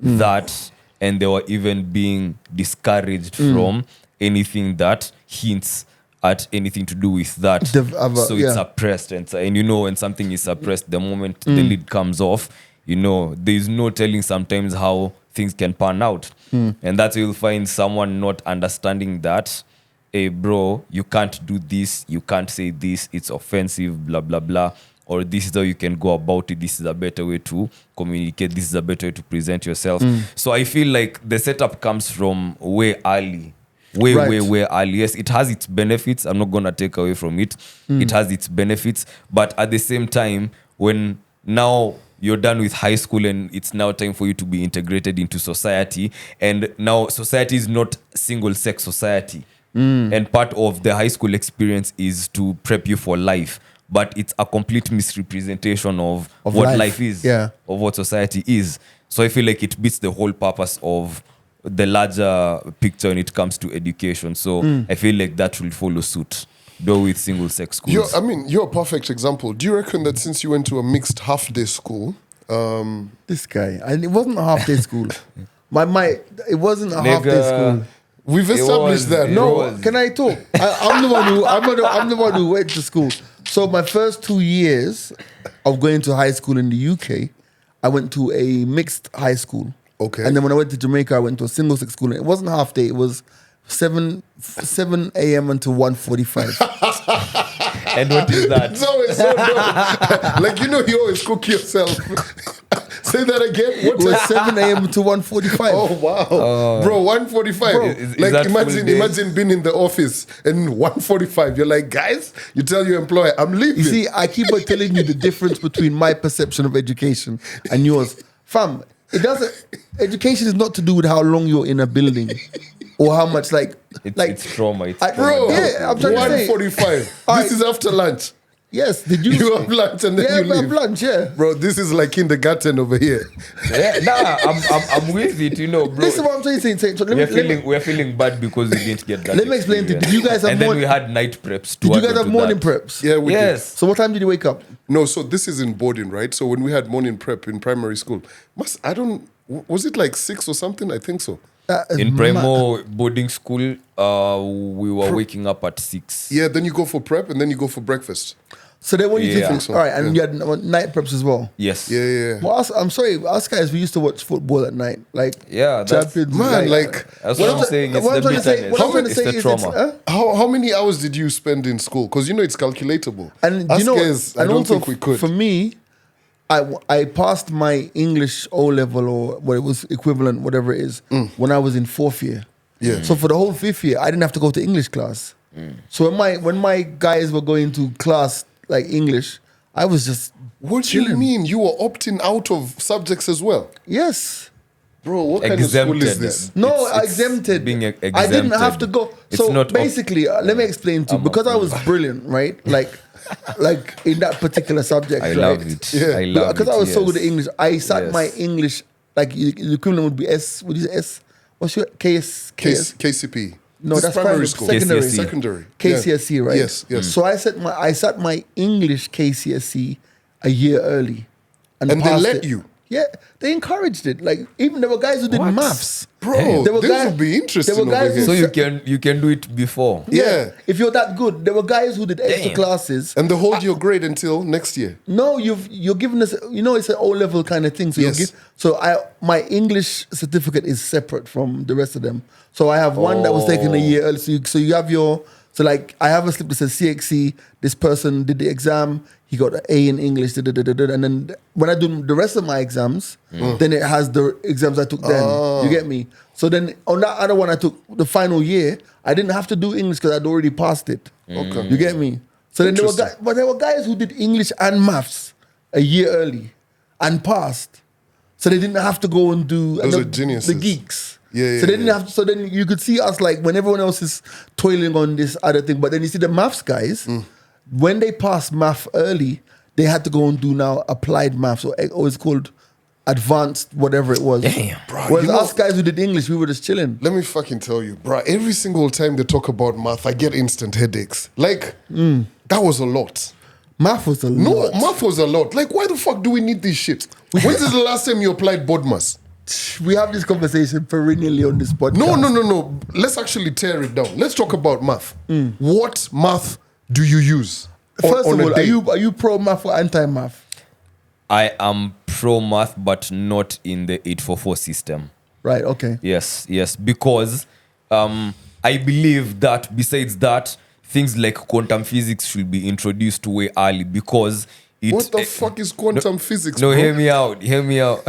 Speaker 4: that, and they were even being discouraged from anything that hints at anything to do with that. So it's suppressed, and when something is suppressed, the moment the lid comes off, there's no telling sometimes how things can pan out. And that's where you'll find someone not understanding that, hey bro, you can't do this, you can't say this, it's offensive, blah blah blah, or this is how you can go about it, this is a better way to communicate, this is a better way to present yourself. So I feel like the setup comes from way early. Way early. Yes, it has its benefits. I'm not going to take away from it. It has its benefits. But at the same time, when now you're done with high school and it's now time for you to be integrated into society, and now society is not single-sex society. And part of the high school experience is to prep you for life. But it's a complete misrepresentation of what life is, of what society is. So I feel like it beats the whole purpose of the larger picture when it comes to education. So I feel like that will follow suit, though with single-sex schools.
Speaker 2: You're a perfect example. Do you reckon that since you went to a mixed half-day school...
Speaker 1: This guy, and it wasn't a half-day school. It wasn't a half-day school.
Speaker 2: We've established that.
Speaker 1: No, can I talk? I'm the one who went to school. So my first 2 years of going to high school in the UK, I went to a mixed high school.
Speaker 2: Okay.
Speaker 1: And then when I went to Jamaica, I went to a single-sex school. And it wasn't half-day. It was 7 a.m. until 1:45.
Speaker 4: And what is that?
Speaker 2: It's always so dumb. Like, you always cook yourself. Say that again.
Speaker 1: It was 7 a.m. to 1:45.
Speaker 2: Oh wow, bro! 1:45.
Speaker 4: Is
Speaker 2: Like
Speaker 4: that full day?
Speaker 2: imagine being in the office and 1:45. You're like, guys, you tell your employer, I'm leaving.
Speaker 1: You see, I keep on telling you the difference between my perception of education and yours. Fam, it doesn't. Education is not to do with how long you're in a building or how much
Speaker 4: It's trauma. It's trauma.
Speaker 2: bro,
Speaker 1: Yeah, I'm trying to say.
Speaker 2: 1:45. This is after lunch.
Speaker 1: Yes, did you?
Speaker 2: You have lunch and then you
Speaker 1: I have
Speaker 2: leave.
Speaker 1: lunch. Yeah.
Speaker 2: Bro, this is like kindergarten over here.
Speaker 4: Yeah, I'm with it, bro.
Speaker 1: This is what I'm saying. So
Speaker 4: We're feeling bad because we didn't get that.
Speaker 1: Let me explain to you. Did you guys have
Speaker 4: and then we had night preps.
Speaker 1: Did you guys have morning preps?
Speaker 2: Yeah, we did.
Speaker 4: Yes.
Speaker 1: So what time did you wake up?
Speaker 2: No, so this is in boarding, right? So when we had morning prep in primary school, was it like 6 or something? I think so.
Speaker 4: In Primo boarding school, we were waking up at 6.
Speaker 2: Yeah, then you go for prep and then you go for breakfast.
Speaker 1: So then when you
Speaker 4: Yeah.
Speaker 1: think,
Speaker 2: So,
Speaker 1: all right, and you had night preps as well.
Speaker 4: Yes.
Speaker 2: Yeah.
Speaker 1: Well, I'm sorry, us guys, we used to watch football at night, like
Speaker 4: Yeah, that's-
Speaker 1: Champions.
Speaker 2: Man, like,
Speaker 4: That's
Speaker 1: What
Speaker 4: what I'm
Speaker 1: I'm
Speaker 4: saying. It's
Speaker 1: what I'm
Speaker 4: the
Speaker 1: trying to say-
Speaker 4: bitterness.
Speaker 1: what I'm trying to
Speaker 4: It's
Speaker 1: say
Speaker 4: the
Speaker 1: is
Speaker 4: trauma.
Speaker 2: How many hours did you spend in school? Because it's calculatable.
Speaker 1: And
Speaker 2: Us
Speaker 1: you know,
Speaker 2: guys, I
Speaker 1: and
Speaker 2: don't
Speaker 1: also
Speaker 2: think we could.
Speaker 1: for me, I passed my English O level or what it was equivalent, whatever it is, when I was in 4th year.
Speaker 2: Yeah.
Speaker 1: So for the whole 5th year, I didn't have to go to English class. So when my guys were going to class like English, I was just
Speaker 2: What do you
Speaker 1: chilling.
Speaker 2: mean? You were opting out of subjects as well?
Speaker 1: Yes.
Speaker 2: Bro, what kind of school is
Speaker 4: Exempted.
Speaker 2: this?
Speaker 1: No,
Speaker 4: It's
Speaker 1: exempted.
Speaker 4: being
Speaker 1: I didn't have
Speaker 4: exempted.
Speaker 1: to go.
Speaker 4: It's
Speaker 1: So
Speaker 4: not
Speaker 1: basically, let me explain to you. Because I was brilliant, right? Like in that particular subject,
Speaker 4: I
Speaker 1: right?
Speaker 4: love it.
Speaker 2: Yeah.
Speaker 4: I love it.
Speaker 1: Because I was so good at
Speaker 4: yes.
Speaker 1: English, I sat
Speaker 4: Yes.
Speaker 1: my English, like the equivalent would be S. What is it? S? What's your KS?
Speaker 2: KCP.
Speaker 1: No,
Speaker 2: This
Speaker 1: that's
Speaker 2: primary
Speaker 1: primary
Speaker 2: school.
Speaker 1: secondary.
Speaker 4: KCSE.
Speaker 2: Secondary.
Speaker 1: KCSE, right?
Speaker 2: Yes, yes.
Speaker 1: So I sat my English KCSE a year early,
Speaker 2: And they
Speaker 1: passed
Speaker 2: let
Speaker 1: it.
Speaker 2: you?
Speaker 1: Yeah, they encouraged it. Like even there were guys who did maths.
Speaker 2: Bro,
Speaker 1: There were
Speaker 2: this
Speaker 1: guys-
Speaker 2: would be interesting
Speaker 1: there were guys
Speaker 2: over
Speaker 1: who-
Speaker 2: here.
Speaker 4: So you can do it before.
Speaker 2: Yeah.
Speaker 1: If you're that good, there were guys who did extra
Speaker 4: Damn.
Speaker 1: classes.
Speaker 2: And they hold your grade until next year.
Speaker 1: No, you're giving us. It's an O level kind of thing. So
Speaker 2: Yes.
Speaker 1: my English certificate is separate from the rest of them. So I have one that was taken a year early. So you have like I have a slip that says CXC. This person did the exam. He got an A in English. And then when I do the rest of my exams, then it has the exams I took then. You get me? So then on that other one I took the final year, I didn't have to do English because I'd already passed it.
Speaker 2: Okay.
Speaker 1: You get me? So then
Speaker 2: Interesting.
Speaker 1: there were guys who did English and maths a year early and passed. So they didn't have to go and do
Speaker 2: Those
Speaker 1: and
Speaker 2: are geniuses.
Speaker 1: the geeks.
Speaker 2: Yeah,
Speaker 1: So they
Speaker 2: yeah,
Speaker 1: didn't have to, so then you could see us like when everyone else is toiling on this other thing. But then you see the maths guys, when they passed math early, they had to go and do now applied maths or it's called advanced whatever it was.
Speaker 4: Damn.
Speaker 2: Bro,
Speaker 1: Whereas
Speaker 2: you know-
Speaker 1: us guys who did English, we were just chilling.
Speaker 2: Let me fucking tell you, bro. Every single time they talk about math, I get instant headaches. Like, that was a lot.
Speaker 1: Math was a
Speaker 2: No,
Speaker 1: lot.
Speaker 2: math was a lot. Like, why the fuck do we need this shit? When is the last time you applied board maths?
Speaker 1: We have this conversation perennially on this podcast.
Speaker 2: No. Let's actually tear it down. Let's talk about math. What math do you use?
Speaker 1: First
Speaker 2: on
Speaker 1: of
Speaker 2: a
Speaker 1: all,
Speaker 2: day?
Speaker 1: are you pro math or anti math?
Speaker 4: I am pro math, but not in the 844 system.
Speaker 1: Right. Okay.
Speaker 4: Yes, because I believe that besides that, things like quantum physics should be introduced way early because it.
Speaker 2: What the fuck is quantum physics?
Speaker 4: No,
Speaker 2: bro?
Speaker 4: hear me out.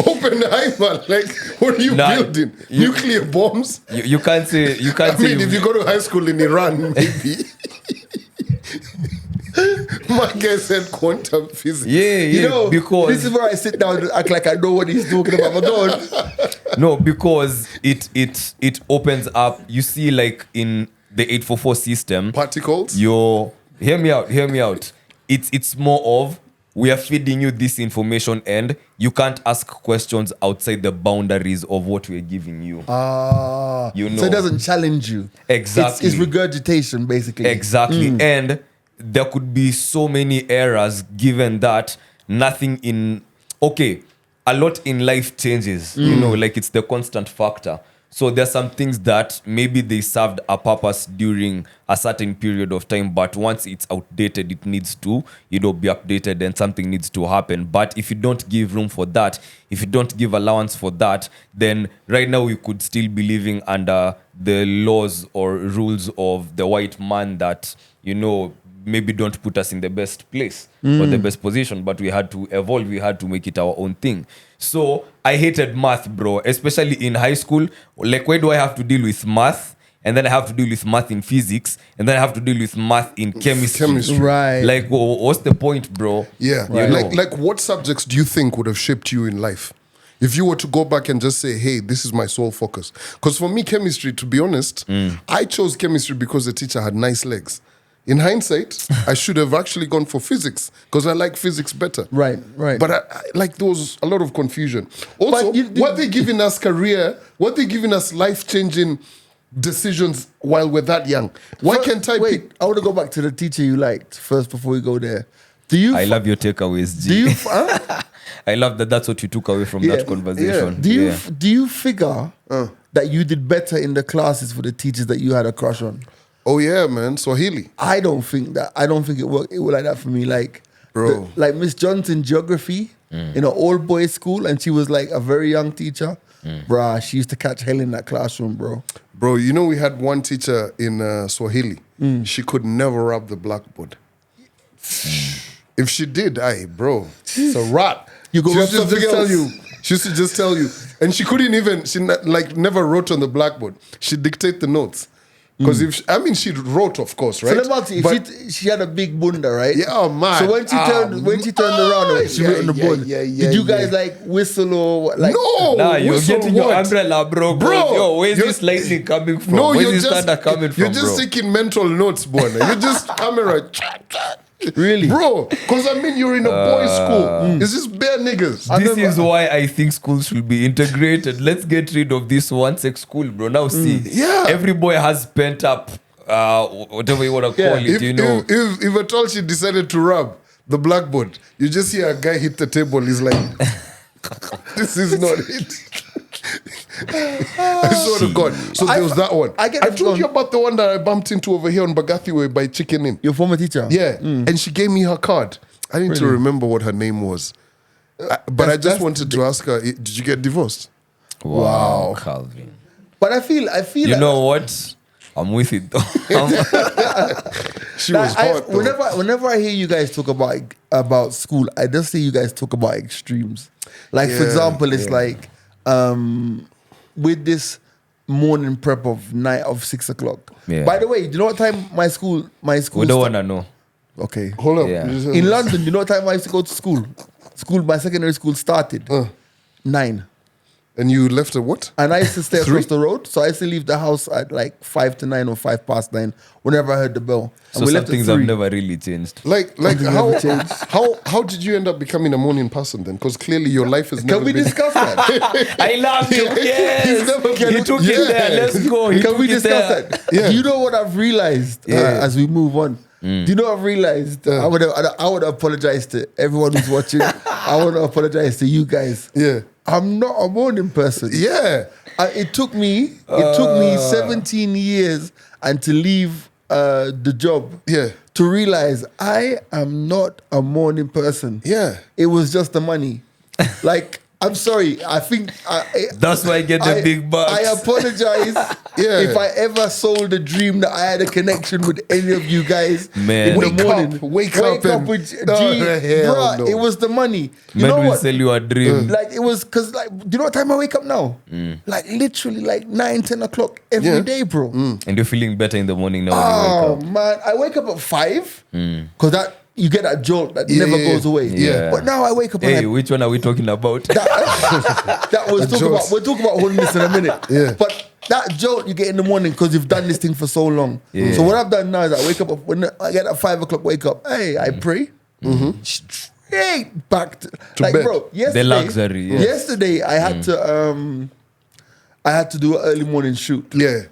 Speaker 2: Oppenheimer, like, what are you
Speaker 4: Nah,
Speaker 2: building?
Speaker 4: you-
Speaker 2: Nuclear bombs?
Speaker 4: You can't say. You
Speaker 2: I
Speaker 4: can't say.
Speaker 2: mean, if you go to high school in Iran, maybe. My guy said quantum physics.
Speaker 4: yeah, because
Speaker 1: this is where I sit down and act like I know what he's talking about. But go on.
Speaker 4: no, because it opens up. You see, like in the 844 system,
Speaker 2: Particles?
Speaker 4: hear me out. It's more of we are feeding you this information and you can't ask questions outside the boundaries of what we're giving you. You
Speaker 1: So
Speaker 4: know.
Speaker 1: it doesn't challenge you.
Speaker 4: Exactly.
Speaker 1: It's regurgitation, basically.
Speaker 4: Exactly. And there could be so many errors given that a lot in life changes, like it's the constant factor. So there's some things that maybe they served a purpose during a certain period of time, but once it's outdated, it needs to, be updated and something needs to happen. But if you don't give room for that, if you don't give allowance for that, then right now we could still be living under the laws or rules of the white man that, maybe don't put us in the best place or the best position, but we had to evolve, we had to make it our own thing. So I hated math, bro, especially in high school. Like, why do I have to deal with math? And then I have to deal with math in physics, and then I have to deal with math in chemistry.
Speaker 1: Right.
Speaker 4: Like, what's the point, bro?
Speaker 2: Yeah.
Speaker 1: Right.
Speaker 2: Like what subjects do you think would have shaped you in life? If you were to go back and just say, hey, this is my sole focus. Because for me, chemistry, to be honest, I chose chemistry because the teacher had nice legs. In hindsight, I should have actually gone for physics because I like physics better.
Speaker 1: Right.
Speaker 2: But there was a lot of confusion. Also, what they giving us what they giving us life-changing decisions while we're that young? Why can't I pick?
Speaker 1: I want to go back to the teacher you liked first before we go there.
Speaker 4: I love your takeaways, G.
Speaker 1: Do you?
Speaker 4: I love that that's what you took away from that conversation.
Speaker 1: Do you figure that you did better in the classes for the teachers that you had a crush on?
Speaker 2: Oh yeah, man, Swahili.
Speaker 1: I don't think it worked like that for me. Like,
Speaker 2: bro,
Speaker 1: like Miss Johnson geography in an old boys school, and she was like a very young teacher. Bruh, she used to catch hell in that classroom, bro.
Speaker 2: Bro, we had one teacher in Swahili. She could never rub the blackboard. If she did, bro, it's a rat.
Speaker 1: You go
Speaker 2: She
Speaker 1: rub
Speaker 2: used to
Speaker 1: something
Speaker 2: just
Speaker 1: else.
Speaker 2: tell you. She used to just tell you, and she couldn't even. She never wrote on the blackboard. She dictate the notes. Because she wrote, of course, right?
Speaker 1: So let me ask you, if she had a big bunda, right?
Speaker 2: Yeah, man.
Speaker 1: So when she turned around and she wrote on the board, did you guys like whistle or like?
Speaker 2: No,
Speaker 4: Nah, you're
Speaker 2: whistle
Speaker 4: getting
Speaker 2: what?
Speaker 4: your umbrella, bro. Yo, where's this lightning coming from?
Speaker 2: No,
Speaker 4: where's
Speaker 2: you're
Speaker 4: this
Speaker 2: just
Speaker 4: thunder coming from,
Speaker 2: You're just
Speaker 4: bro?
Speaker 2: taking mental notes, Bona. You're just camera.
Speaker 1: Really?
Speaker 2: Bro, because you're in a boys' school. It's just bare niggas.
Speaker 4: This is why I think schools should be integrated. Let's get rid of this one-sex school, bro. Now see, every boy has pent up, whatever you want to call it,
Speaker 2: If at all she decided to rub the blackboard, you just hear a guy hit the table. He's like, this is not it. I swear to God. So there was that one. I told you about the one that I bumped into over here on Bagathi Way by Chicken Inn.
Speaker 1: Your former teacher?
Speaker 2: Yeah. And she gave me her card. I need to remember what her name was. But I just wanted to ask her, did you get divorced?
Speaker 4: Wow, Calvin.
Speaker 1: But I feel
Speaker 4: you know what? I'm with it though.
Speaker 2: She was hot though.
Speaker 1: Whenever I hear you guys talk about school, I just see you guys talk about extremes. Like for example, it's like with this morning prep of 6 o'clock.
Speaker 4: Yeah.
Speaker 1: By the way, do you know what time my school?
Speaker 4: We don't want to know.
Speaker 1: Okay.
Speaker 2: Hold up.
Speaker 4: Yeah.
Speaker 1: In London, you know what time I used to go to school? My secondary school started 9.
Speaker 2: And you left at what?
Speaker 1: And I used to stay
Speaker 2: 3?
Speaker 1: across the road, so I used to leave the house at like 5 to 9 or 5 past 9 whenever I heard the bell. And
Speaker 4: So some things have never really changed.
Speaker 2: Like how did you end up becoming a morning person then? Because clearly your life has never
Speaker 1: Can we
Speaker 2: been...
Speaker 1: discuss that?
Speaker 4: I love you. Yes. He took it there. Let's go.
Speaker 1: Can we discuss that?
Speaker 2: Yeah.
Speaker 1: Do you know what I've realized as we move on? Do you know what I've realized? I would apologize to everyone who's watching. I want to apologize to you guys.
Speaker 2: Yeah.
Speaker 1: I'm not a morning person.
Speaker 2: Yeah.
Speaker 1: It took me 17 years and to leave the job to realize I am not a morning person.
Speaker 2: Yeah.
Speaker 1: It was just the money. Like, I'm sorry. I think
Speaker 4: That's why I get the big bucks.
Speaker 1: I apologize if I ever sold a dream that I had a connection with any of you guys
Speaker 4: Man.
Speaker 1: in the morning.
Speaker 2: Wake up and-
Speaker 1: with G.
Speaker 2: No, hell
Speaker 1: Bruh,
Speaker 2: no.
Speaker 1: it was the money. You
Speaker 4: Men
Speaker 1: know
Speaker 4: will
Speaker 1: what?
Speaker 4: sell you a dream.
Speaker 1: Like it was because do you know what time I wake up now? Like literally like 9, 10 o'clock every day, bro.
Speaker 4: And you're feeling better in the morning now when you
Speaker 1: Oh
Speaker 4: wake up.
Speaker 1: man, I wake up at 5 because you get that jolt that never goes away.
Speaker 4: Yeah.
Speaker 1: But now I wake up
Speaker 4: Hey,
Speaker 1: and
Speaker 4: which one are we talking about?
Speaker 1: we'll talk about holiness in a minute.
Speaker 2: Yeah.
Speaker 1: But that jolt you get in the morning because you've done this thing for so long.
Speaker 4: Yeah.
Speaker 1: So what I've done now is I wake up when I get at 5 o'clock. Wake up. Hey, I pray. Straight back to like
Speaker 2: bed.
Speaker 1: bro. Yesterday,
Speaker 4: The luxury, yeah.
Speaker 1: Yesterday I had to do an early morning shoot.
Speaker 2: Yeah.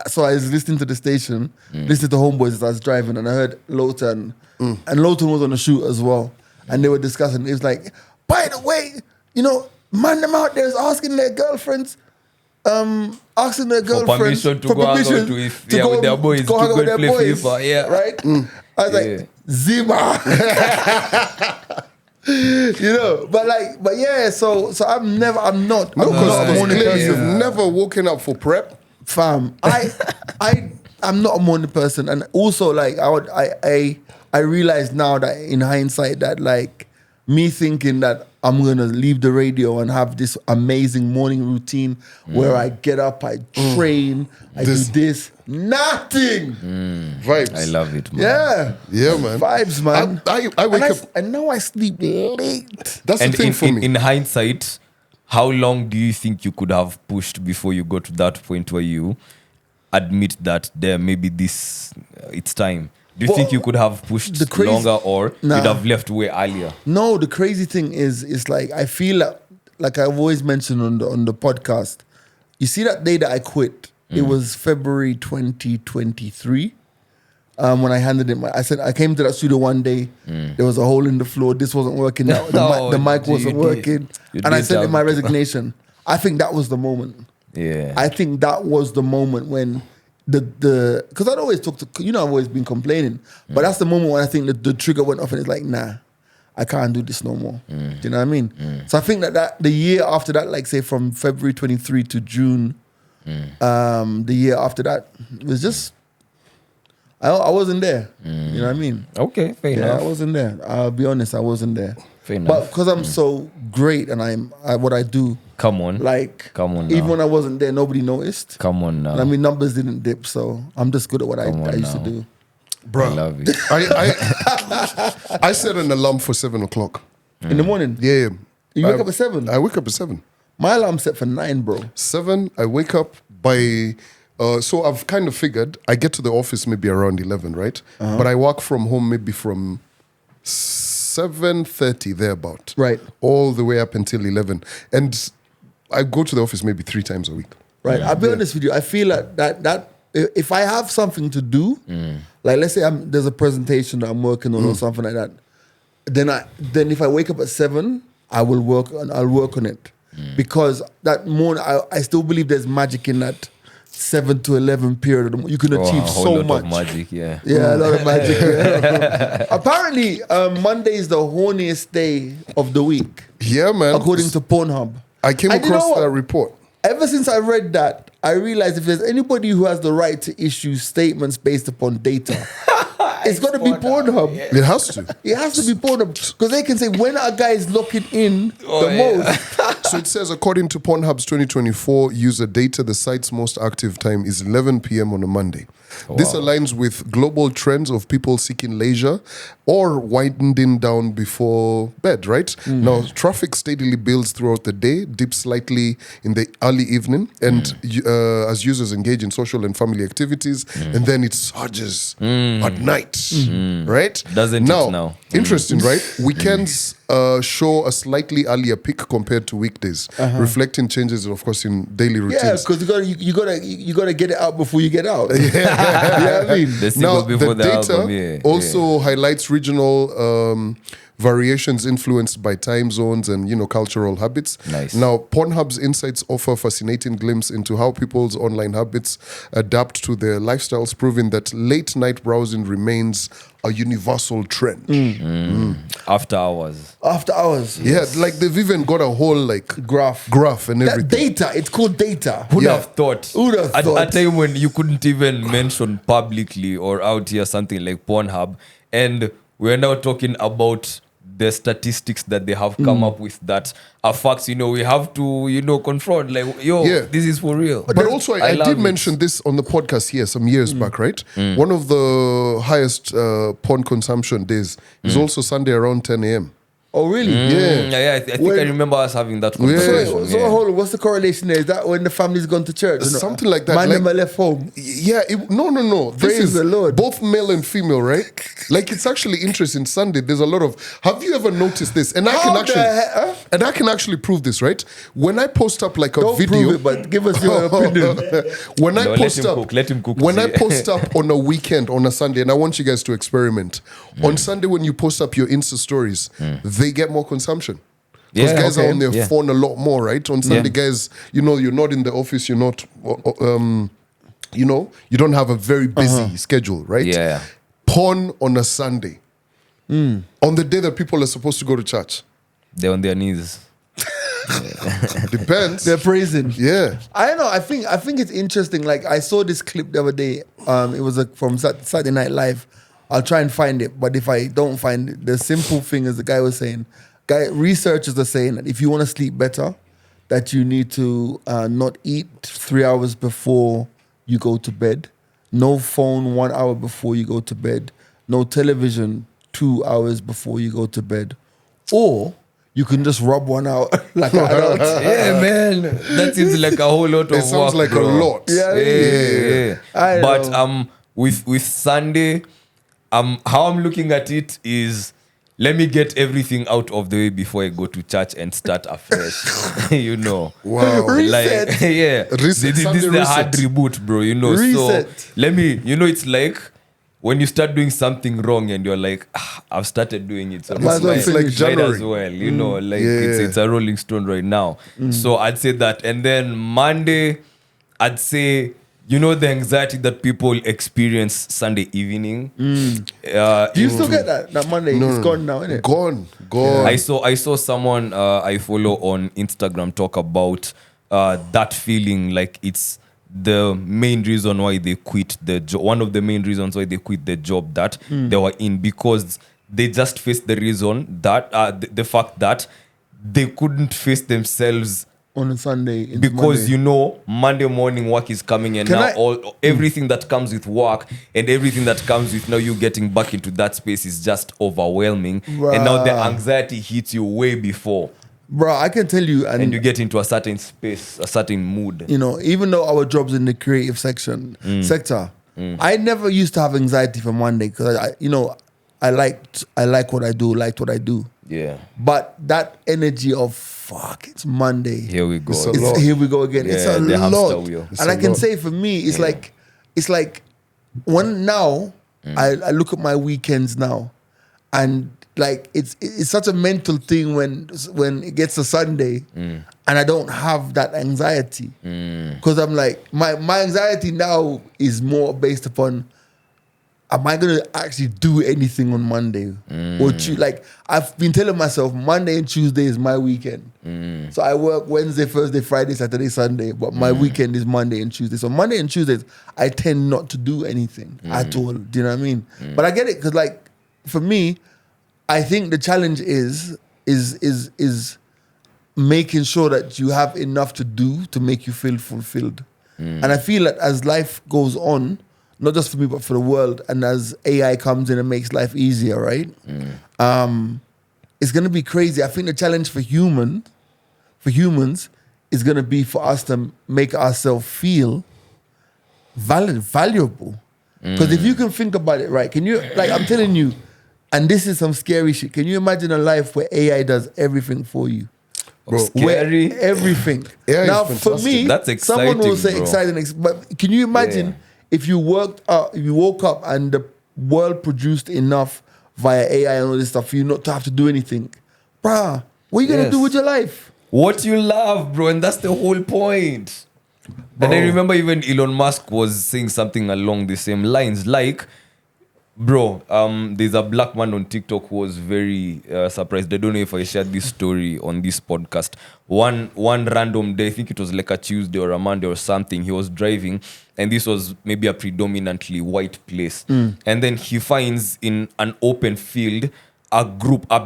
Speaker 1: So I was listening to the station, listening to Homeboys as I was driving, and I heard Lowton, and Lowton was on the shoot as well, and they were discussing. It was like, by the way, man, them out there is asking their girlfriends, asking their girlfriends
Speaker 4: permission to go hang out with their boys,
Speaker 1: go
Speaker 4: to
Speaker 1: hang out
Speaker 4: go
Speaker 1: with their
Speaker 4: play
Speaker 1: boys,
Speaker 4: FIFA, yeah.
Speaker 1: right? I was like, Zima. You know, but yeah, so I'm not a morning
Speaker 2: Clearly, you've
Speaker 1: person.
Speaker 2: never woken up for prep.
Speaker 1: Fam, I'm not a morning person, and also like I realize now that in hindsight that like me thinking that I'm gonna leave the radio and have this amazing morning routine where I get up, I train, I do this, nothing.
Speaker 2: Vibes.
Speaker 4: I love it, man.
Speaker 2: Yeah, man.
Speaker 1: Vibes, man.
Speaker 2: I wake up.
Speaker 1: And now I sleep late.
Speaker 2: That's
Speaker 4: And
Speaker 2: the thing for me.
Speaker 4: in hindsight, how long do you think you could have pushed before you got to that point where you admit that maybe it's time? Do you think you could have pushed longer, or you'd have left way earlier?
Speaker 1: No, the crazy thing is like I feel like I've always mentioned on the podcast. You see that day that I quit, it was February 2023. When I handed it, I said I came to that studio one day. There was a hole in the floor. This wasn't working. The mic wasn't working, and I sent in my resignation. I think that was the moment.
Speaker 4: Yeah,
Speaker 1: I think that was the moment when because I'd always talk to I've always been complaining, but that's the moment when I think the trigger went off and it's like, nah, I can't do this no more. Do you know what I mean? So I think that the year after that, like say from February 23 to June, the year after that was just. I wasn't there. You know what I mean?
Speaker 4: Okay, fair enough.
Speaker 1: I wasn't there. I'll be honest, I wasn't there.
Speaker 4: Fair enough.
Speaker 1: But because I'm so great and what I do.
Speaker 4: Come on. Come on now.
Speaker 1: Even when I wasn't there, nobody noticed.
Speaker 4: Come on now.
Speaker 1: And I mean, numbers didn't dip, so I'm just good at what I used to do.
Speaker 2: Bro,
Speaker 4: I love it.
Speaker 2: I set an alarm for 7 o'clock.
Speaker 1: In the morning?
Speaker 2: Yeah.
Speaker 1: You wake up at 7?
Speaker 2: I wake up at 7.
Speaker 1: My alarm set for 9, bro.
Speaker 2: 7, I wake up by... so I've kind of figured I get to the office maybe around 11, right? But I work from home maybe from 7:30 thereabout.
Speaker 1: Right.
Speaker 2: All the way up until 11. And I go to the office maybe 3 times a week.
Speaker 1: Right. I'll be honest with you. I feel like that if I have something to do, like let's say there's a presentation that I'm working on or something like that, then if I wake up at 7, I'll work on it. Because that morning I still believe there's magic in that 7 to 11 period. You can achieve so much.
Speaker 4: Of magic, yeah.
Speaker 1: Yeah, a lot of magic. Yeah. Apparently, Monday is the horniest day of the week.
Speaker 2: Yeah, man.
Speaker 1: According to Pornhub.
Speaker 2: I came across that report.
Speaker 1: Ever since I read that, I realized if there's anybody who has the right to issue statements based upon data, it's got to be Pornhub.
Speaker 2: Yeah. It has to.
Speaker 1: It has to be Pornhub. Because they can say when a guy is locking in most.
Speaker 2: So it says, according to Pornhub's 2024 user data, the site's most active time is 11 p.m. on a Monday. This aligns with global trends of people seeking leisure or winding down before bed, right? Now, traffic steadily builds throughout the day, dips slightly in the early evening, and as users engage in social and family activities, and then it surges at night, right?
Speaker 4: Doesn't it now?
Speaker 2: Interesting, right? Weekends show a slightly earlier peak compared to weekdays, reflecting changes, of course, in daily routines.
Speaker 1: Yeah, because you gotta get it out before you get out. You know what I mean?
Speaker 2: Now, the data also highlights regional variations influenced by time zones and cultural habits.
Speaker 4: Nice.
Speaker 2: Now, Pornhub's insights offer a fascinating glimpse into how people's online habits adapt to their lifestyles, proving that late night browsing remains a universal trend.
Speaker 4: After hours.
Speaker 1: After hours.
Speaker 2: Yeah, like they've even got a whole graph and everything.
Speaker 1: That data, it's called data.
Speaker 4: Who'd have thought?
Speaker 1: Who'd have
Speaker 4: At
Speaker 1: thought?
Speaker 4: a time when you couldn't even mention publicly or out here something like Pornhub, and we're now talking about the statistics that they have come up with that are facts, we have to, confront, this is for real.
Speaker 2: But also, I
Speaker 4: love
Speaker 2: did
Speaker 4: it.
Speaker 2: mention this on the podcast here some years back, right? One of the highest porn consumption days is also Sunday around 10 a.m.
Speaker 1: Oh, really?
Speaker 4: Yeah, I think I remember us having that conversation.
Speaker 1: So hold on, what's the correlation there? Is that when the family's gone to church?
Speaker 2: Something like that.
Speaker 1: Man never left home.
Speaker 2: Yeah, no. This
Speaker 1: Praise
Speaker 2: is
Speaker 1: the Lord.
Speaker 2: Both male and female, right? Like it's actually interesting. Sunday, there's a lot of. Have you ever noticed this? And I can actually prove this, right? When I post up like a
Speaker 1: Don't
Speaker 2: video,
Speaker 1: prove it, but give us your opinion.
Speaker 2: when I
Speaker 4: No,
Speaker 2: post
Speaker 4: let him cook.
Speaker 2: When I post up on a weekend, on a Sunday, and I want you guys to experiment. On Sunday, when you post up your Insta stories, they get more consumption. Because
Speaker 4: Yeah,
Speaker 2: guys are
Speaker 4: okay,
Speaker 2: on their
Speaker 4: yeah.
Speaker 2: phone a lot more, right? On Sunday, guys, you're not in the office, you're not, you don't have a very busy schedule, right?
Speaker 4: Yeah.
Speaker 2: Porn on a Sunday. On the day that people are supposed to go to church.
Speaker 4: They're on their knees.
Speaker 2: Depends.
Speaker 1: They're praising.
Speaker 2: Yeah.
Speaker 1: I don't know. I think it's interesting. Like I saw this clip the other day. It was from Saturday Night Live. I'll try and find it, but if I don't find it, the simple thing is the guy was saying. Researchers are saying that if you want to sleep better, that you need to not eat 3 hours before you go to bed, no phone 1 hour before you go to bed, no television 2 hours before you go to bed, or you can just rub one out like an adult.
Speaker 4: Yeah, man. That seems like a whole lot of
Speaker 2: It sounds
Speaker 4: work,
Speaker 2: like
Speaker 4: bro.
Speaker 2: a lot.
Speaker 4: Yeah.
Speaker 1: I
Speaker 4: But
Speaker 1: know.
Speaker 4: with Sunday, how I'm looking at it is, let me get everything out of the way before I go to church and start afresh. You know.
Speaker 2: Wow.
Speaker 1: Reset.
Speaker 4: Like, yeah.
Speaker 2: Reset,
Speaker 4: This is
Speaker 2: Sunday
Speaker 4: the hard
Speaker 2: reset.
Speaker 4: reboot, bro. You know.
Speaker 1: Reset.
Speaker 4: So let me. You know, it's like when you start doing something wrong and you're like, I've started doing it, so
Speaker 1: Might as well
Speaker 2: It's like
Speaker 4: might
Speaker 2: January.
Speaker 4: as well. You know, like
Speaker 2: Yeah.
Speaker 4: it's a rolling stone right now. So I'd say that, and then Monday, I'd say, you know, the anxiety that people experience Sunday evening.
Speaker 1: Do you still get that? That Monday is gone now, isn't it?
Speaker 2: Gone.
Speaker 4: I saw someone I follow on Instagram talk about that feeling, like it's the main reason why they quit the job. One of the main reasons why they quit the job that they were in, because they just faced the reason that the fact that they couldn't face themselves
Speaker 1: On a Sunday. into
Speaker 4: because
Speaker 1: Monday.
Speaker 4: you know Monday morning work is coming, and
Speaker 1: Can
Speaker 4: now
Speaker 1: I-
Speaker 4: everything that comes with work and everything that comes with now you getting back into that space is just overwhelming, and now the
Speaker 1: Bruh.
Speaker 4: anxiety hits you way before,
Speaker 1: Bro, I can tell you,
Speaker 4: and you get into a certain space, a certain mood.
Speaker 1: you know, even though our job's in the creative sector, I never used to have anxiety for Monday because I like what I do, liked what I do.
Speaker 4: Yeah,
Speaker 1: But that energy of fuck, it's Monday.
Speaker 4: here we go.
Speaker 2: It's a
Speaker 1: It's-
Speaker 2: lot.
Speaker 1: here we go again. It's
Speaker 4: Yeah,
Speaker 1: a
Speaker 4: the hamster
Speaker 1: lot.
Speaker 4: wheel.
Speaker 1: And
Speaker 2: a
Speaker 1: I can
Speaker 2: lot.
Speaker 1: say for me, it's like when now I look at my weekends now, and like it's such a mental thing when it gets to Sunday and I don't have that anxiety, because I'm like my anxiety now is more based upon, am I gonna actually do anything on Monday or like I've been telling myself Monday and Tuesday is my weekend, so I work Wednesday, Thursday, Friday, Saturday, Sunday, but my weekend is Monday and Tuesday. So Monday and Tuesdays I tend not to do anything at all. Do you know what I mean? But I get it, because like for me, I think the challenge is making sure that you have enough to do to make you feel fulfilled. And I feel that as life goes on, not just for me but for the world, and as AI comes in and makes life easier, right? It's gonna be crazy. I think the challenge for humans is gonna be for us to make ourselves feel valuable. Because if you can think about it, right? Can you, like I'm telling you, and this is some scary shit. Can you imagine a life where AI does everything for you?
Speaker 2: Bro,
Speaker 4: Scary.
Speaker 1: Where everything.
Speaker 2: AI is
Speaker 1: Now, for
Speaker 2: fantastic.
Speaker 1: me,
Speaker 4: That's
Speaker 1: someone will say
Speaker 4: exciting,
Speaker 1: exciting, but can you imagine
Speaker 4: Yeah.
Speaker 1: if you woke up and the world produced enough via AI and all this stuff for you not to have to do anything? Bruh, what are you gonna
Speaker 4: Yes.
Speaker 1: do with your life?
Speaker 4: What you love, bro, and that's the whole point. And I remember even Elon Musk was saying something along the same lines, like, bro, there's a black man on TikTok who was very surprised. I don't know if I shared this story on this podcast. One random day, I think it was like a Tuesday or a Monday or something, he was driving, and this was maybe a predominantly white place. And then he finds in an open field a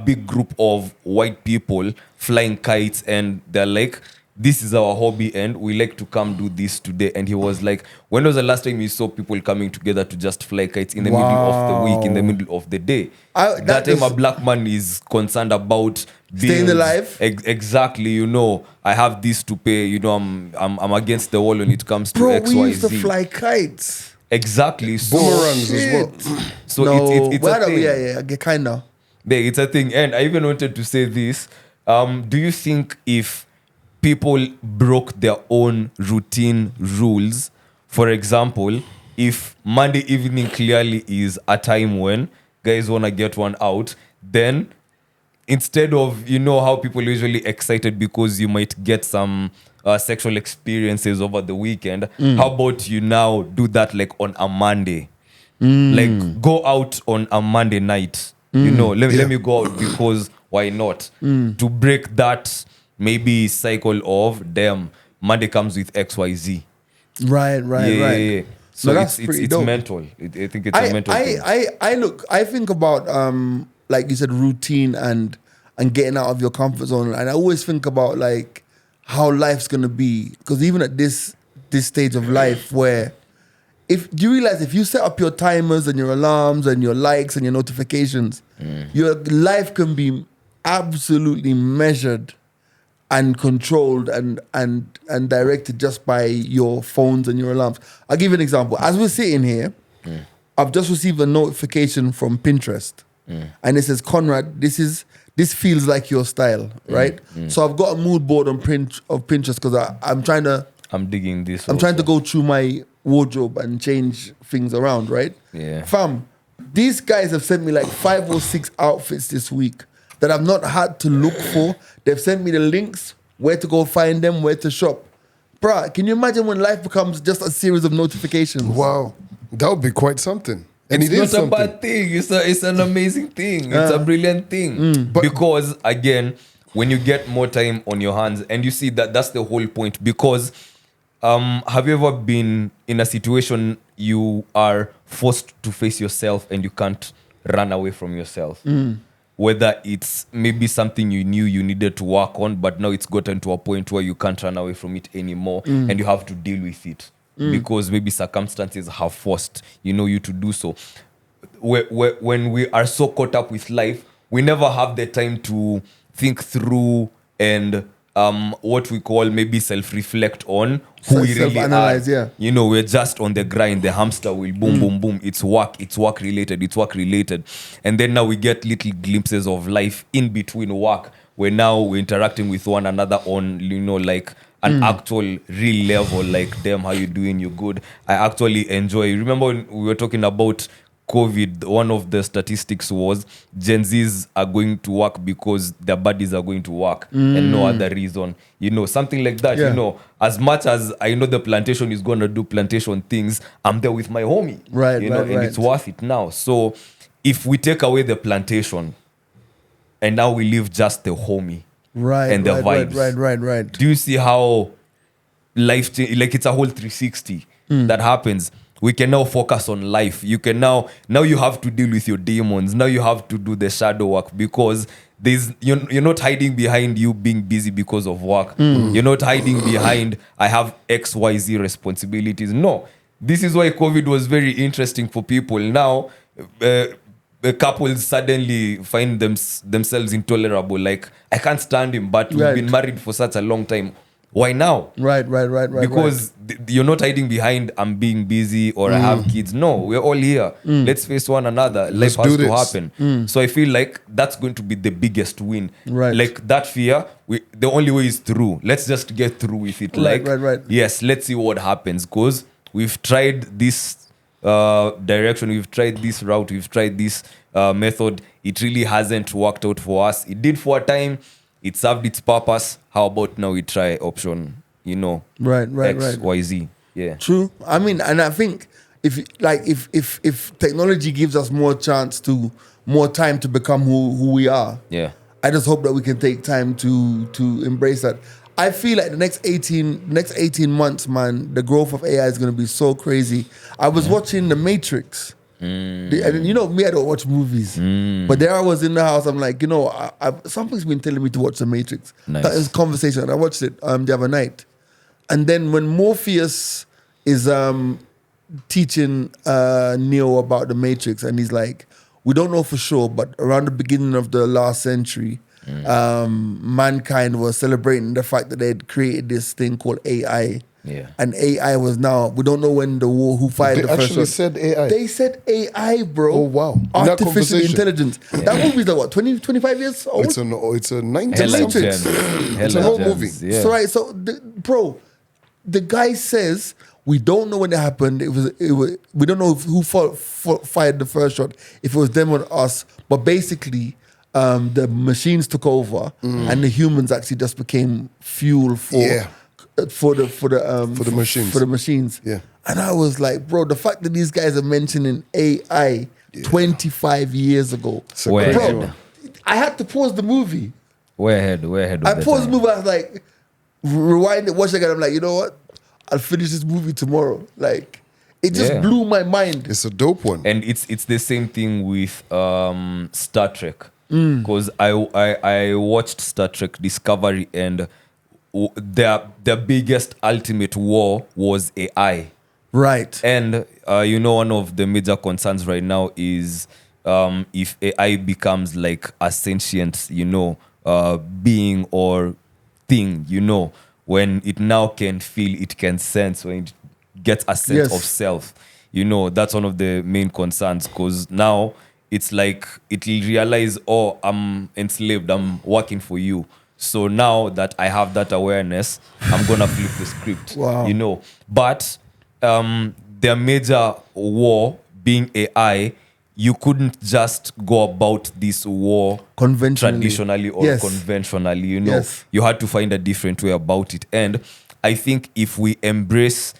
Speaker 4: big group of white people flying kites, and they're like, this is our hobby and we like to come do this today. And he was like, when was the last time you saw people coming together to just fly kites in the middle of the week, in the middle of the day?
Speaker 1: That
Speaker 4: That time
Speaker 1: is-
Speaker 4: a black man is concerned about
Speaker 1: Staying
Speaker 4: bills.
Speaker 1: alive?
Speaker 4: Exactly, you know, I have this to pay, you know, I'm against the wall when it comes to
Speaker 1: Bro,
Speaker 4: X,
Speaker 1: we
Speaker 4: Y,
Speaker 1: used to
Speaker 4: Z.
Speaker 1: fly kites.
Speaker 4: Exactly. So,
Speaker 2: Boomerangs as well.
Speaker 4: so
Speaker 1: No,
Speaker 4: it's
Speaker 1: well,
Speaker 4: a thing.
Speaker 1: yeah, kind of.
Speaker 4: Yeah, it's a thing. And I even wanted to say this. Do you think if people broke their own routine rules, for example, if Monday evening clearly is a time when guys want to get one out, then instead of, you know, how people usually excited because you might get some sexual experiences over the weekend, how about you now do that like on a Monday? Like go out on a Monday night. You know, let me go out because why not? To break that maybe cycle of damn, Monday comes with XYZ.
Speaker 1: Right.
Speaker 4: Yeah. So
Speaker 1: No, that's
Speaker 4: it's
Speaker 1: pretty dope.
Speaker 4: mental. I think it's a mental thing.
Speaker 1: I think about like you said, routine and getting out of your comfort zone, and I always think about like how life's gonna be, because even at this stage of life, where if you realize if you set up your timers and your alarms and your likes and your notifications, your life can be absolutely measured and controlled and directed just by your phones and your alarms. I'll give you an example. As we're sitting here, I've just received a notification from Pinterest, and it says, Conrad, this feels like your style, right? So I've got a mood board on Pinterest because
Speaker 4: I'm digging this.
Speaker 1: I'm trying to go through my wardrobe and change things around, right?
Speaker 4: Yeah.
Speaker 1: Fam, these guys have sent me like 5 or 6 outfits this week that I've not had to look for. They've sent me the links, where to go find them, where to shop. Bruh, can you imagine when life becomes just a series of notifications?
Speaker 2: Wow, that would be quite something. And
Speaker 4: It's
Speaker 2: it is
Speaker 4: not a
Speaker 2: something.
Speaker 4: bad thing. It's an amazing thing. It's a brilliant thing. Because again, when you get more time on your hands, and you see that's the whole point. Because have you ever been in a situation you are forced to face yourself and you can't run away from yourself? Whether it's maybe something you knew you needed to work on, but now it's gotten to a point where you can't run away from it anymore, and you have to deal with it because maybe circumstances have forced you to do so. When we are so caught up with life, we never have the time to think through and what we call maybe self-reflect on who we really are.
Speaker 1: Yeah.
Speaker 4: We're just on the grind, the hamster wheel, boom, boom, boom. It's work related. And then now we get little glimpses of life in between work, where now we're interacting with one another on, like an actual real level, like, damn, how you doing? You good? I actually enjoy. Remember when we were talking about COVID, one of the statistics was Gen Zs are going to work because their buddies are going to work and no other reason. Something like that.
Speaker 1: Yeah.
Speaker 4: As much as I know the plantation is going to do plantation things, I'm there with my homie.
Speaker 1: Right,
Speaker 4: and it's worth it now. So if we take away the plantation and now we leave just the homie and the vibes.
Speaker 1: Right.
Speaker 4: Do you see how life change? Like, it's a whole 360 that happens. We can now focus on life. You can now you have to deal with your demons. Now you have to do the shadow work, because you're not hiding behind you being busy because of work. You're not hiding behind I have XYZ responsibilities. No. This is why COVID was very interesting for people. Now couples suddenly find themselves intolerable. Like, I can't stand him, but we've been married for such a long time. Why now?
Speaker 1: Right.
Speaker 4: Because you're not hiding behind I'm being busy or I have kids. No, we're all here. Let's face one another. Life has to happen. So I feel like that's going to be the biggest win.
Speaker 1: Right.
Speaker 4: Like, that fear, the only way is through. Let's just get through with it.
Speaker 1: Right.
Speaker 4: Yes, let's see what happens, because we've tried this direction, we've tried this route, we've tried this method. It really hasn't worked out for us. It did for a time. It served its purpose. How about now we try option,
Speaker 1: Right.
Speaker 4: X, Y, Z. Yeah.
Speaker 1: True. I mean, and I think if technology gives us more time to become who we are.
Speaker 4: Yeah.
Speaker 1: I just hope that we can take time to embrace that. I feel like the next 18 months, man, the growth of AI is going to be so crazy. I was watching The Matrix. And me, I don't watch movies, but there I was in the house. I'm like, something's been telling me to watch The Matrix.
Speaker 4: Nice.
Speaker 1: That is conversation, and I watched it the other night. And then when Morpheus is teaching Neo about The Matrix, and he's like, we don't know for sure, but around the beginning of the last century, mankind was celebrating the fact that they had created this thing called AI.
Speaker 4: Yeah.
Speaker 1: And AI was now, we don't know when who fired the first
Speaker 2: actually said AI.
Speaker 1: They said AI, bro.
Speaker 2: Oh, wow. In that
Speaker 1: Artificial
Speaker 2: conversation.
Speaker 1: intelligence. That movie's like what, 25 years old?
Speaker 2: It's a 90
Speaker 4: Hella
Speaker 2: something.
Speaker 4: gems.
Speaker 2: It's an
Speaker 4: Hella
Speaker 2: old
Speaker 4: gems,
Speaker 2: movie.
Speaker 4: Yeah.
Speaker 1: So, right, so the guy says, we don't know when it happened. We don't know who fired the first shot, if it was them or us. But basically, the machines took over, and the humans actually just became fuel for
Speaker 2: the machines.
Speaker 1: For the machines.
Speaker 2: Yeah.
Speaker 1: And I was like, bro, the fact that these guys are mentioning AI 25 years ago,
Speaker 4: Way
Speaker 1: bro,
Speaker 4: ahead.
Speaker 1: I had to pause the movie.
Speaker 4: Way ahead. Of
Speaker 1: I
Speaker 4: the
Speaker 1: paused the
Speaker 4: time.
Speaker 1: movie. I was like, rewind it, watch it again. I'm like, you know what? I'll finish this movie tomorrow. Like, it just
Speaker 4: Yeah.
Speaker 1: blew my mind.
Speaker 2: It's a dope one.
Speaker 4: And it's the same thing with Star Trek, because I watched Star Trek Discovery, and their biggest ultimate war was AI.
Speaker 1: Right.
Speaker 4: And one of the major concerns right now is if AI becomes like a sentient, being or thing, when it now can feel, it can sense, when it gets a sense of self, that's one of the main concerns, because now it's like it'll realize, oh, I'm enslaved, I'm working for you. So now that I have that awareness, I'm gonna flip the script.
Speaker 1: Wow.
Speaker 4: But their major war being AI, you couldn't just go about this war traditionally or conventionally,
Speaker 1: Yes.
Speaker 4: You had to find a different way about it. And I think if we embrace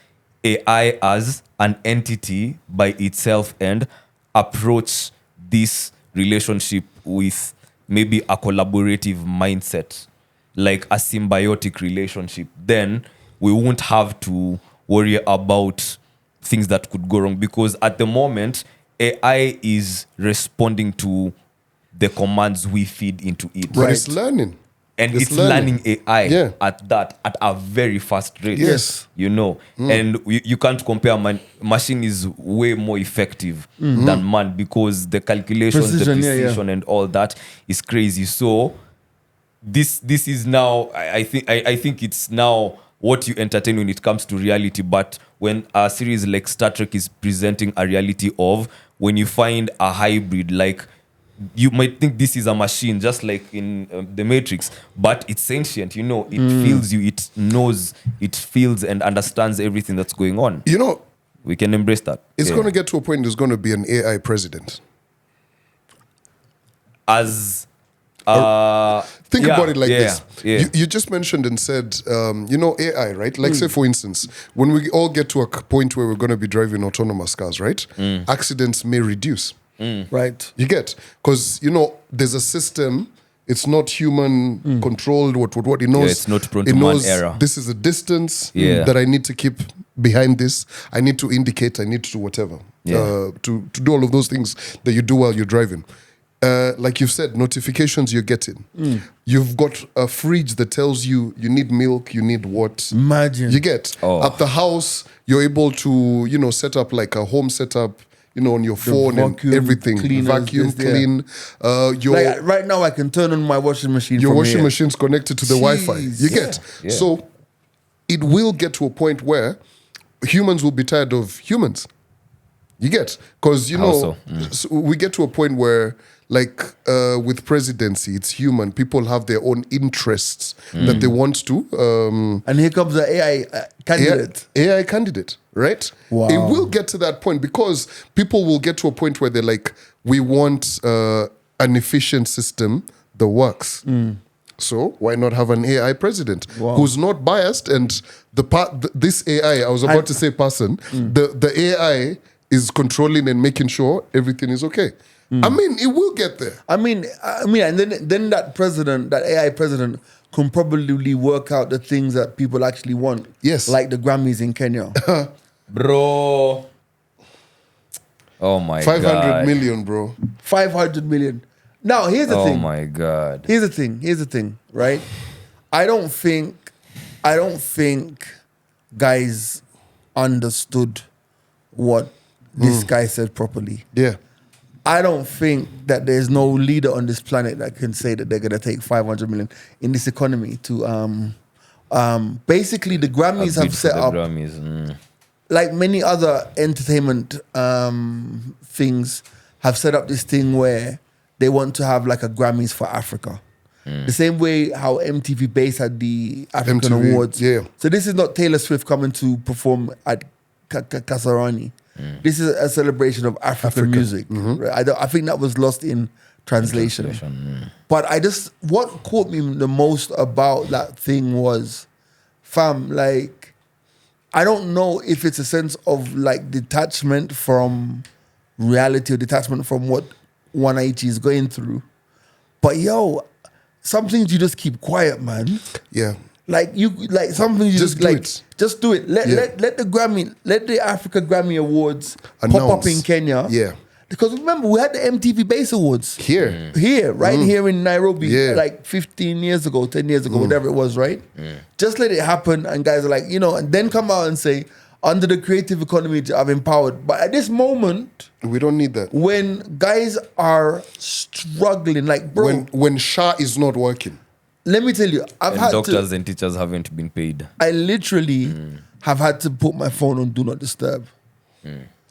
Speaker 4: AI as an entity by itself and approach this relationship with maybe a collaborative mindset, like a symbiotic relationship, then we won't have to worry about things that could go wrong, because at the moment AI is responding to the commands we feed into it.
Speaker 2: But it's learning.
Speaker 4: And it's learning AI at a very fast rate.
Speaker 1: Yes.
Speaker 4: And you can't compare machine is way more effective than man, because the calculations,
Speaker 1: Precision,
Speaker 4: the precision and all that is crazy. So this is now, I think it's now what you entertain when it comes to reality. But when a series like Star Trek is presenting a reality of when you find a hybrid, like, you might think this is a machine, just like in the Matrix, but it's sentient. It feels you, it knows, it feels and understands everything that's going on. We can embrace that.
Speaker 2: It's going to get to a point there's going to be an AI president.
Speaker 4: As
Speaker 2: think about it like this.
Speaker 4: Yeah.
Speaker 2: You just mentioned and said, AI, right? Like, say, for instance, when we all get to a point where we're going to be driving autonomous cars, right? Accidents may reduce.
Speaker 1: Right.
Speaker 2: You get? Because, there's a system. It's not human controlled. What it knows.
Speaker 4: It's not prone to
Speaker 2: it knows
Speaker 4: man error.
Speaker 2: this is the distance that I need to keep behind this. I need to indicate. I need to do whatever. To do all of those things that you do while you're driving. Like you've said, notifications you're getting. You've got a fridge that tells you need milk, you need what.
Speaker 1: Imagine.
Speaker 2: You get? At the house, you're able to, set up like a home setup, on your phone and everything. Vacuum, clean.
Speaker 1: Like right now, I can turn on my washing machine.
Speaker 2: Your
Speaker 1: from
Speaker 2: washing
Speaker 1: here.
Speaker 2: machine's connected to the Wi-Fi. You get?
Speaker 4: Yeah.
Speaker 2: So it will get to a point where humans will be tired of humans. You get? Because, so we get to a point where, like with presidency, it's human. People have their own interests that they want to.
Speaker 1: And here comes the AI candidate.
Speaker 2: AI candidate, right?
Speaker 1: Wow.
Speaker 2: It will get to that point because people will get to a point where they're like, we want an efficient system that works. So why not have an AI president who's not biased? And this AI, I was about to say person, the AI is controlling and making sure everything is okay. I mean, it will get there.
Speaker 1: I mean, and then that AI president can probably work out the things that people actually want.
Speaker 2: Yes.
Speaker 1: Like the Grammys in Kenya.
Speaker 4: Bro. Oh my
Speaker 2: 500
Speaker 4: God.
Speaker 2: million, bro.
Speaker 1: 500 million. Now, here's the thing.
Speaker 4: Oh my God.
Speaker 1: Here's the thing, right? I don't think guys understood what this guy said properly.
Speaker 2: Yeah.
Speaker 1: I don't think that there's no leader on this planet that can say that they're going to take 500 million in this economy to basically the Grammys have set up like many other entertainment things have set up this thing where they want to have like a Grammys for Africa. The same way how MTV Base had the African
Speaker 2: MTV,
Speaker 1: Awards.
Speaker 2: yeah.
Speaker 1: So this is not Taylor Swift coming to perform at Kasarani. This is a celebration of African music. Right? I think that was lost in translation. But what caught me the most about that thing was, fam, like, I don't know if it's a sense of like detachment from reality or detachment from what 180 is going through. But yo, some things you just keep quiet, man.
Speaker 2: Yeah.
Speaker 1: Like some things you just
Speaker 2: do
Speaker 1: like
Speaker 2: it.
Speaker 1: just do it. Let the Africa Grammy Awards pop up in Kenya.
Speaker 2: Yeah.
Speaker 1: Because remember, we had the MTV Bass Awards
Speaker 2: Here.
Speaker 1: Here in Nairobi,
Speaker 2: Yeah.
Speaker 1: like 15 years ago, 10 years ago, whatever it was, right? Just let it happen, and guys are like, and then come out and say, under the creative economy, I've empowered. But at this moment,
Speaker 2: We don't need that.
Speaker 1: when guys are struggling, like, bro,
Speaker 2: When Shah is not working.
Speaker 1: let me tell you,
Speaker 4: And doctors and teachers haven't been paid.
Speaker 1: I literally have had to put my phone on Do Not Disturb.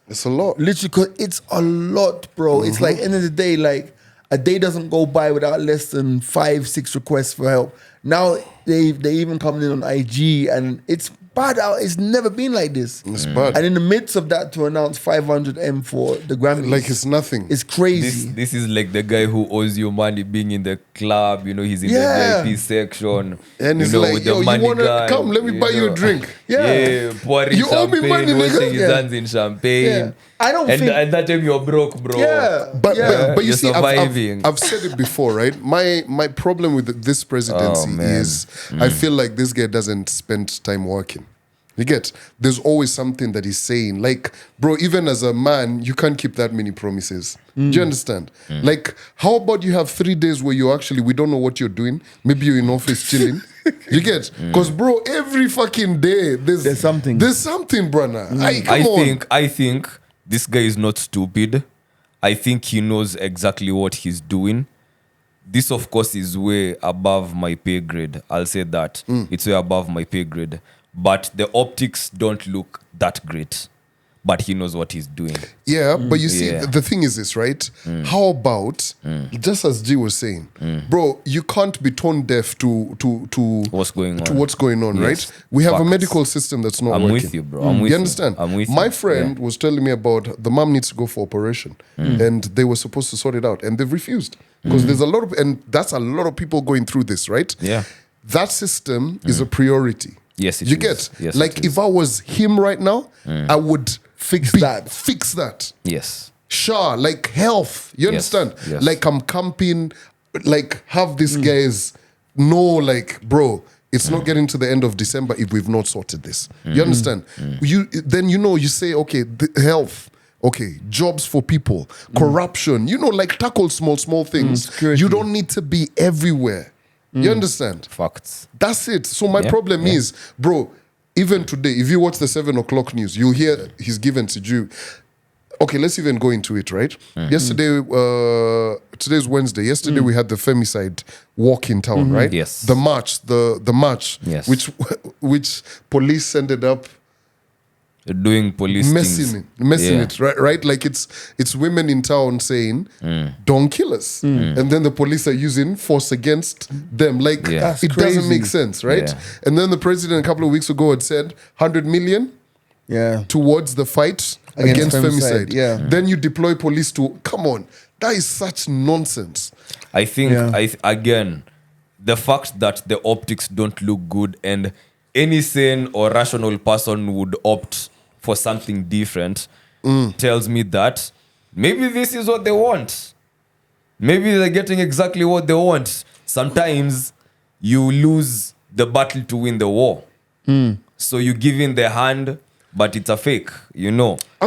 Speaker 2: It's a lot.
Speaker 1: Literally, because it's a lot, bro. It's like, end of the day, like, a day doesn't go by without less than 5-6 requests for help. Now, they even come in on IG, and it's bad out. It's never been like this.
Speaker 2: It's bad.
Speaker 1: And in the midst of that, to announce 500M for the Grammys.
Speaker 2: Like it's nothing.
Speaker 1: It's crazy.
Speaker 4: This is like the guy who owes you money being in the club, he's in the VIP section.
Speaker 2: And it's like,
Speaker 4: with the
Speaker 2: yo, you
Speaker 4: money
Speaker 2: want to
Speaker 4: guy,
Speaker 2: come? Let me buy you a drink.
Speaker 1: Yeah.
Speaker 4: pouring
Speaker 2: You owe me
Speaker 4: champagne,
Speaker 2: money, nigga.
Speaker 4: washing his
Speaker 1: Yeah.
Speaker 4: hands in champagne.
Speaker 1: Yeah. I don't think...
Speaker 4: And that time you're broke, bro.
Speaker 1: Yeah.
Speaker 2: But you
Speaker 4: You're
Speaker 2: see,
Speaker 4: surviving.
Speaker 2: I've said it before, right? My problem with this presidency
Speaker 4: man.
Speaker 2: is I feel like this guy doesn't spend time working. You get? There's always something that he's saying. Like, bro, even as a man, you can't keep that many promises. Do you understand? Like, how about you have 3 days where we don't know what you're doing? Maybe you're in office chilling. You get? Because, bro, every fucking day, there's
Speaker 1: something.
Speaker 2: There's something, brother.
Speaker 4: I think this guy is not stupid. I think he knows exactly what he's doing. This, of course, is way above my pay grade. I'll say that. It's way above my pay grade. But the optics don't look that great. But he knows what he's doing.
Speaker 2: Yeah, but you see,
Speaker 4: Yeah.
Speaker 2: the thing is this, right? How about, just as G was saying, bro, you can't be tone deaf to
Speaker 4: What's going on?
Speaker 2: to what's going on,
Speaker 4: Yes.
Speaker 2: right? We have a
Speaker 4: Facts.
Speaker 2: medical system that's not
Speaker 4: I'm
Speaker 2: working.
Speaker 4: with you, bro. I'm with
Speaker 2: you
Speaker 4: you.
Speaker 2: understand?
Speaker 4: I'm with
Speaker 2: My
Speaker 4: you.
Speaker 2: friend was telling me about the mom needs to go for operation, and they were supposed to sort it out, and they've refused because there's a lot of, and that's a lot of people going through this, right?
Speaker 4: Yeah.
Speaker 2: That system is a priority.
Speaker 4: Yes, it
Speaker 2: you
Speaker 4: is.
Speaker 2: get?
Speaker 4: Yes,
Speaker 2: like
Speaker 4: it is.
Speaker 2: if I was him right now, I would
Speaker 1: Fix that.
Speaker 2: Fix that.
Speaker 4: Yes.
Speaker 2: Sure, like health. You
Speaker 4: Yes,
Speaker 2: understand?
Speaker 4: yes.
Speaker 2: Like I'm camping, like have these guys know, like, bro, it's not getting to the end of December if we've not sorted this. You understand? You say, okay, the health. Okay, jobs for people, corruption, like tackle small things.
Speaker 1: Security.
Speaker 2: You don't need to be everywhere. You understand?
Speaker 4: Facts.
Speaker 2: That's it. So my
Speaker 4: Yeah,
Speaker 2: problem is, bro, even today, if you watch the 7 o'clock news, you'll hear he's given to you. Okay, let's even go into it, right? Yesterday, today's Wednesday. Yesterday we had the femicide walk in town, right?
Speaker 4: Yes.
Speaker 2: The march, the march,
Speaker 4: Yes.
Speaker 2: which police ended up
Speaker 4: Doing police
Speaker 2: messing
Speaker 4: Yeah.
Speaker 2: it, right? Like it's women in town saying, "Don't kill us," and then the police are using force against them. Like
Speaker 4: Yeah.
Speaker 1: That's
Speaker 2: it doesn't
Speaker 1: crazy.
Speaker 2: make sense, right?
Speaker 4: Yeah.
Speaker 2: And then the president a couple of weeks ago had said 100 million
Speaker 1: Yeah.
Speaker 2: towards the fight
Speaker 1: Against
Speaker 2: against
Speaker 1: femicide,
Speaker 2: femicide.
Speaker 1: yeah.
Speaker 2: Then you deploy police to come on. That is such nonsense.
Speaker 4: I think,
Speaker 1: Yeah.
Speaker 4: again, the fact that the optics don't look good and any sane or rational person would opt for something different tells me that maybe this is what they want. Maybe they're getting exactly what they want. Sometimes you lose the battle to win the war. So you give in the hand, but it's a fake,
Speaker 2: I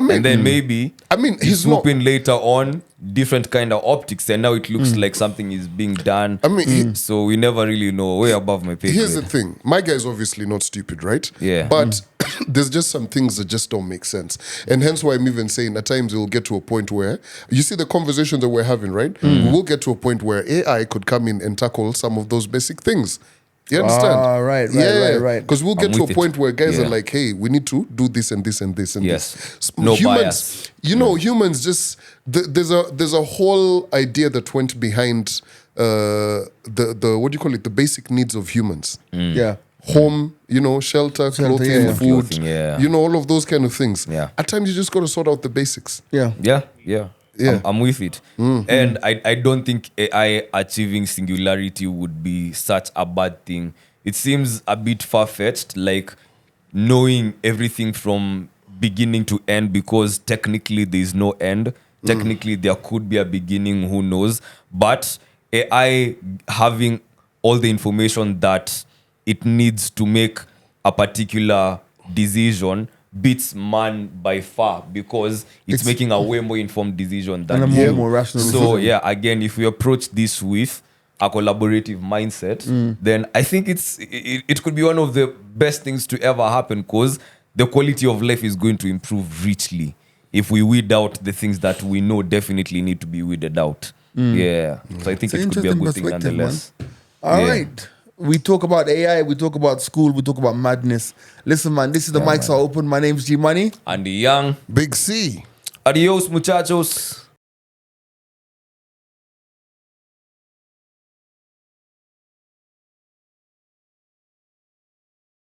Speaker 2: mean-
Speaker 4: and then maybe you
Speaker 2: he's
Speaker 4: swoop
Speaker 2: not.
Speaker 4: in later on, different kind of optics, and now it looks like something is being done.
Speaker 2: I mean,
Speaker 4: So we never really know. Way above my pay
Speaker 2: here's
Speaker 4: grade.
Speaker 2: the thing. My guy is obviously not stupid, right?
Speaker 4: Yeah.
Speaker 2: But there's just some things that just don't make sense. And hence why I'm even saying at times we'll get to a point where, you see the conversation that we're having, right? We will get to a point where AI could come in and tackle some of those basic things. You understand?
Speaker 1: Ah, right.
Speaker 2: Because we'll get
Speaker 4: I'm
Speaker 2: to a
Speaker 4: with it.
Speaker 2: point where guys are
Speaker 4: Yeah.
Speaker 2: like, hey, we need to do this and this and this and
Speaker 4: Yes.
Speaker 2: this.
Speaker 4: No
Speaker 2: humans,
Speaker 4: bias.
Speaker 2: humans just there's a whole idea that went behind the what do you call it? The basic needs of humans.
Speaker 1: Yeah.
Speaker 2: Home, shelter, clothing,
Speaker 1: yeah.
Speaker 2: food,
Speaker 4: Clothing, yeah.
Speaker 2: all of those kind of things.
Speaker 4: Yeah.
Speaker 2: At times you just got to sort out the basics.
Speaker 1: Yeah.
Speaker 4: Yeah.
Speaker 2: Yeah.
Speaker 4: I'm with it. And I don't think AI achieving singularity would be such a bad thing. It seems a bit far-fetched, like knowing everything from beginning to end, because technically there is no end. Technically there could be a beginning, who knows? But AI having all the information that it needs to make a particular decision beats man by far, because it's making a way more informed decision than
Speaker 1: And a
Speaker 4: you.
Speaker 1: more rational
Speaker 4: So
Speaker 1: decision.
Speaker 4: yeah, again, if we approach this with a collaborative mindset, then I think it could be one of the best things to ever happen, because the quality of life is going to improve richly if we weed out the things that we know definitely need to be weeded out. Yeah. So I think
Speaker 1: It's an
Speaker 4: it could be a
Speaker 1: interesting
Speaker 4: good thing
Speaker 1: perspective,
Speaker 4: nonetheless.
Speaker 1: All
Speaker 4: Yeah.
Speaker 1: right. We talk about AI, we talk about school, we talk about madness. Listen, man, this is the mics are open. My name's G Money.
Speaker 4: And the young.
Speaker 2: Big C.
Speaker 4: Adios, muchachos.